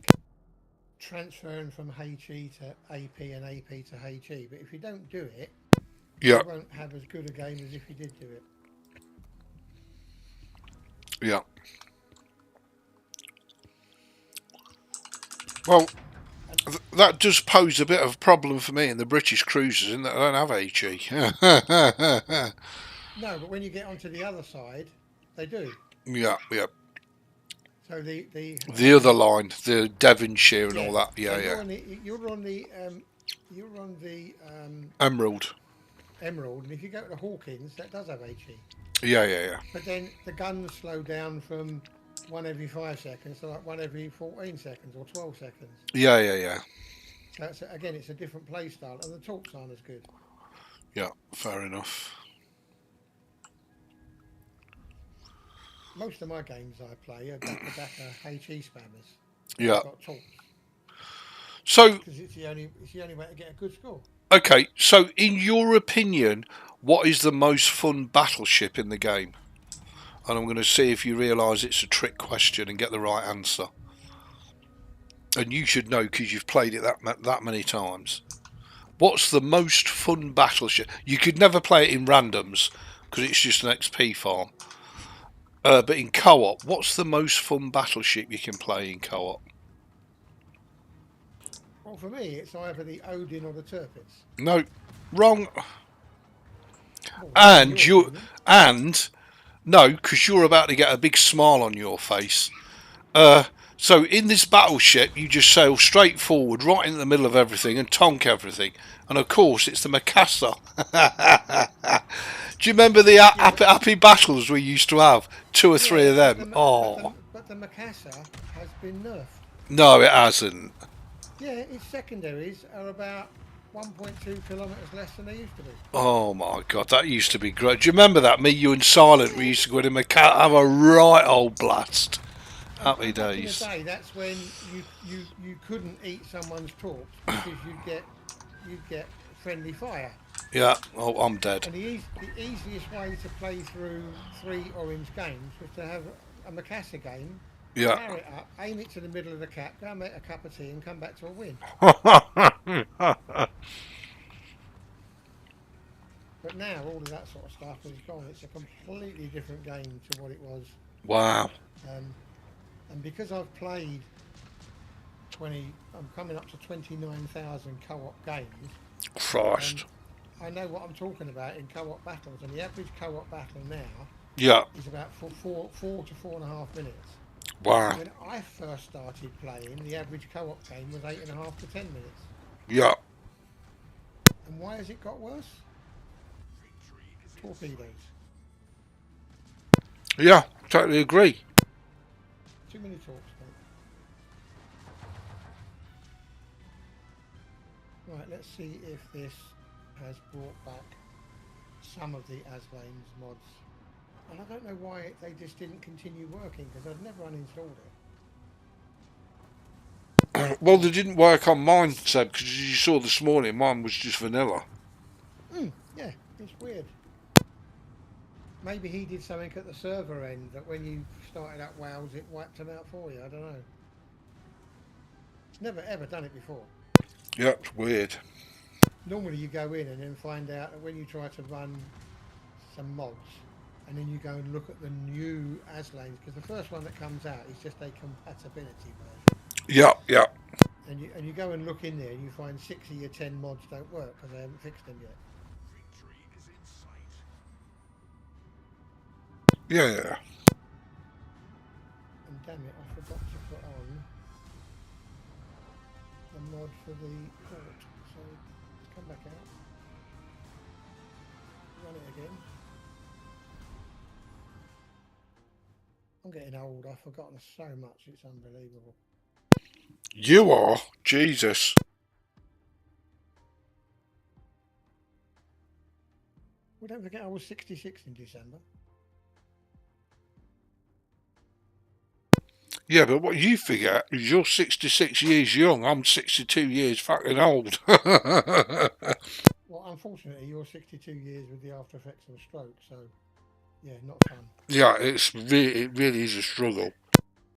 transferring from HE to AP and AP to HE, but if you don't do it, you won't have as good a game as if you did do it. Yeah. Well, that does pose a bit of a problem for me in the British cruisers in that I don't have HE. No, but when you get onto the other side, they do. Yeah. So the other line, the Devonshire and all that. Yeah, so yeah. You're on the Emerald. Emerald, and if you go to the Hawkins, that does have HE. Yeah. But then the guns slow down from 1 every 5 seconds to like 1 every 14 seconds or 12 seconds. Yeah. So it's a different play style, and the talks aren't as good. Yeah, fair enough. Most of my games I play are back HE spammers. Yeah. I've got talks. So because it's the only way to get a good score. Okay, so in your opinion, what is the most fun battleship in the game? And I'm going to see if you realise it's a trick question and get the right answer. And you should know because you've played it that many times. What's the most fun battleship? You could never play it in randoms because it's just an XP farm. But in co-op, what's the most fun battleship you can play in co-op? Well, for me, it's either the Odin or the Tirpitz. No, wrong. Well, No, because you're about to get a big smile on your face. So in this battleship, you just sail straight forward, right in the middle of everything, and tonk everything. And of course, it's the Macassar. Do you remember the happy battles we used to have? 2 or 3 of them. But the Macassar has been nerfed. No, it hasn't. Yeah, its secondaries are about 1.2 kilometres less than they used to be. Oh my god, that used to be great. Do you remember that? Me, you and Silent, we used to go to Macassar, have a right old blast. Happy days. Back in the day, that's when you couldn't eat someone's torps because you'd get friendly fire. Yeah, oh, I'm dead. And the easiest way to play through 3 orange games was to have a Macassar game. Yeah. Power it up, aim it to the middle of the cap, go and make a cup of tea and come back to a win. But now all of that sort of stuff is gone. It's a completely different game to what it was. Wow. And because I've played I'm coming up to 29,000 co-op games. Christ. I know what I'm talking about in co-op battles, and the average co-op battle now Yeah. is about four to 4.5 minutes. Wow. When I first started playing, the average co-op game was 8.5 to 10 minutes. Yeah. And why has it got worse? Torpedoes. Yeah, totally agree. Too many talks, mate. Right, let's see if this has brought back some of the Aslane's mods. And I don't know why they just didn't continue working, because I've never uninstalled it. Well, they didn't work on mine, Seb, because you saw this morning, mine was just vanilla. Yeah, it's weird. Maybe he did something at the server end that when you started up WoWs, it wiped them out for you. I don't know. Never ever done it before. Yeah, it's weird. Normally you go in and then find out that when you try to run some mods, and then you go and look at the new Aslanes, because the first one that comes out is just a compatibility version. Yeah, yeah. And you go and look in there and you find 6 of your 10 mods don't work because they haven't fixed them yet. Yeah, yeah. And damn it, I forgot to put on the mod for the port. So let's come back out. Run it again. I'm getting old, I've forgotten so much, it's unbelievable. You are? Jesus. Well, don't forget I was 66 in December. Yeah, but what you forget is you're 66 years young. I'm 62 years fucking old. Well, unfortunately, you're 62 years with the after effects of a stroke, so yeah, not fun. Yeah, it really is a struggle.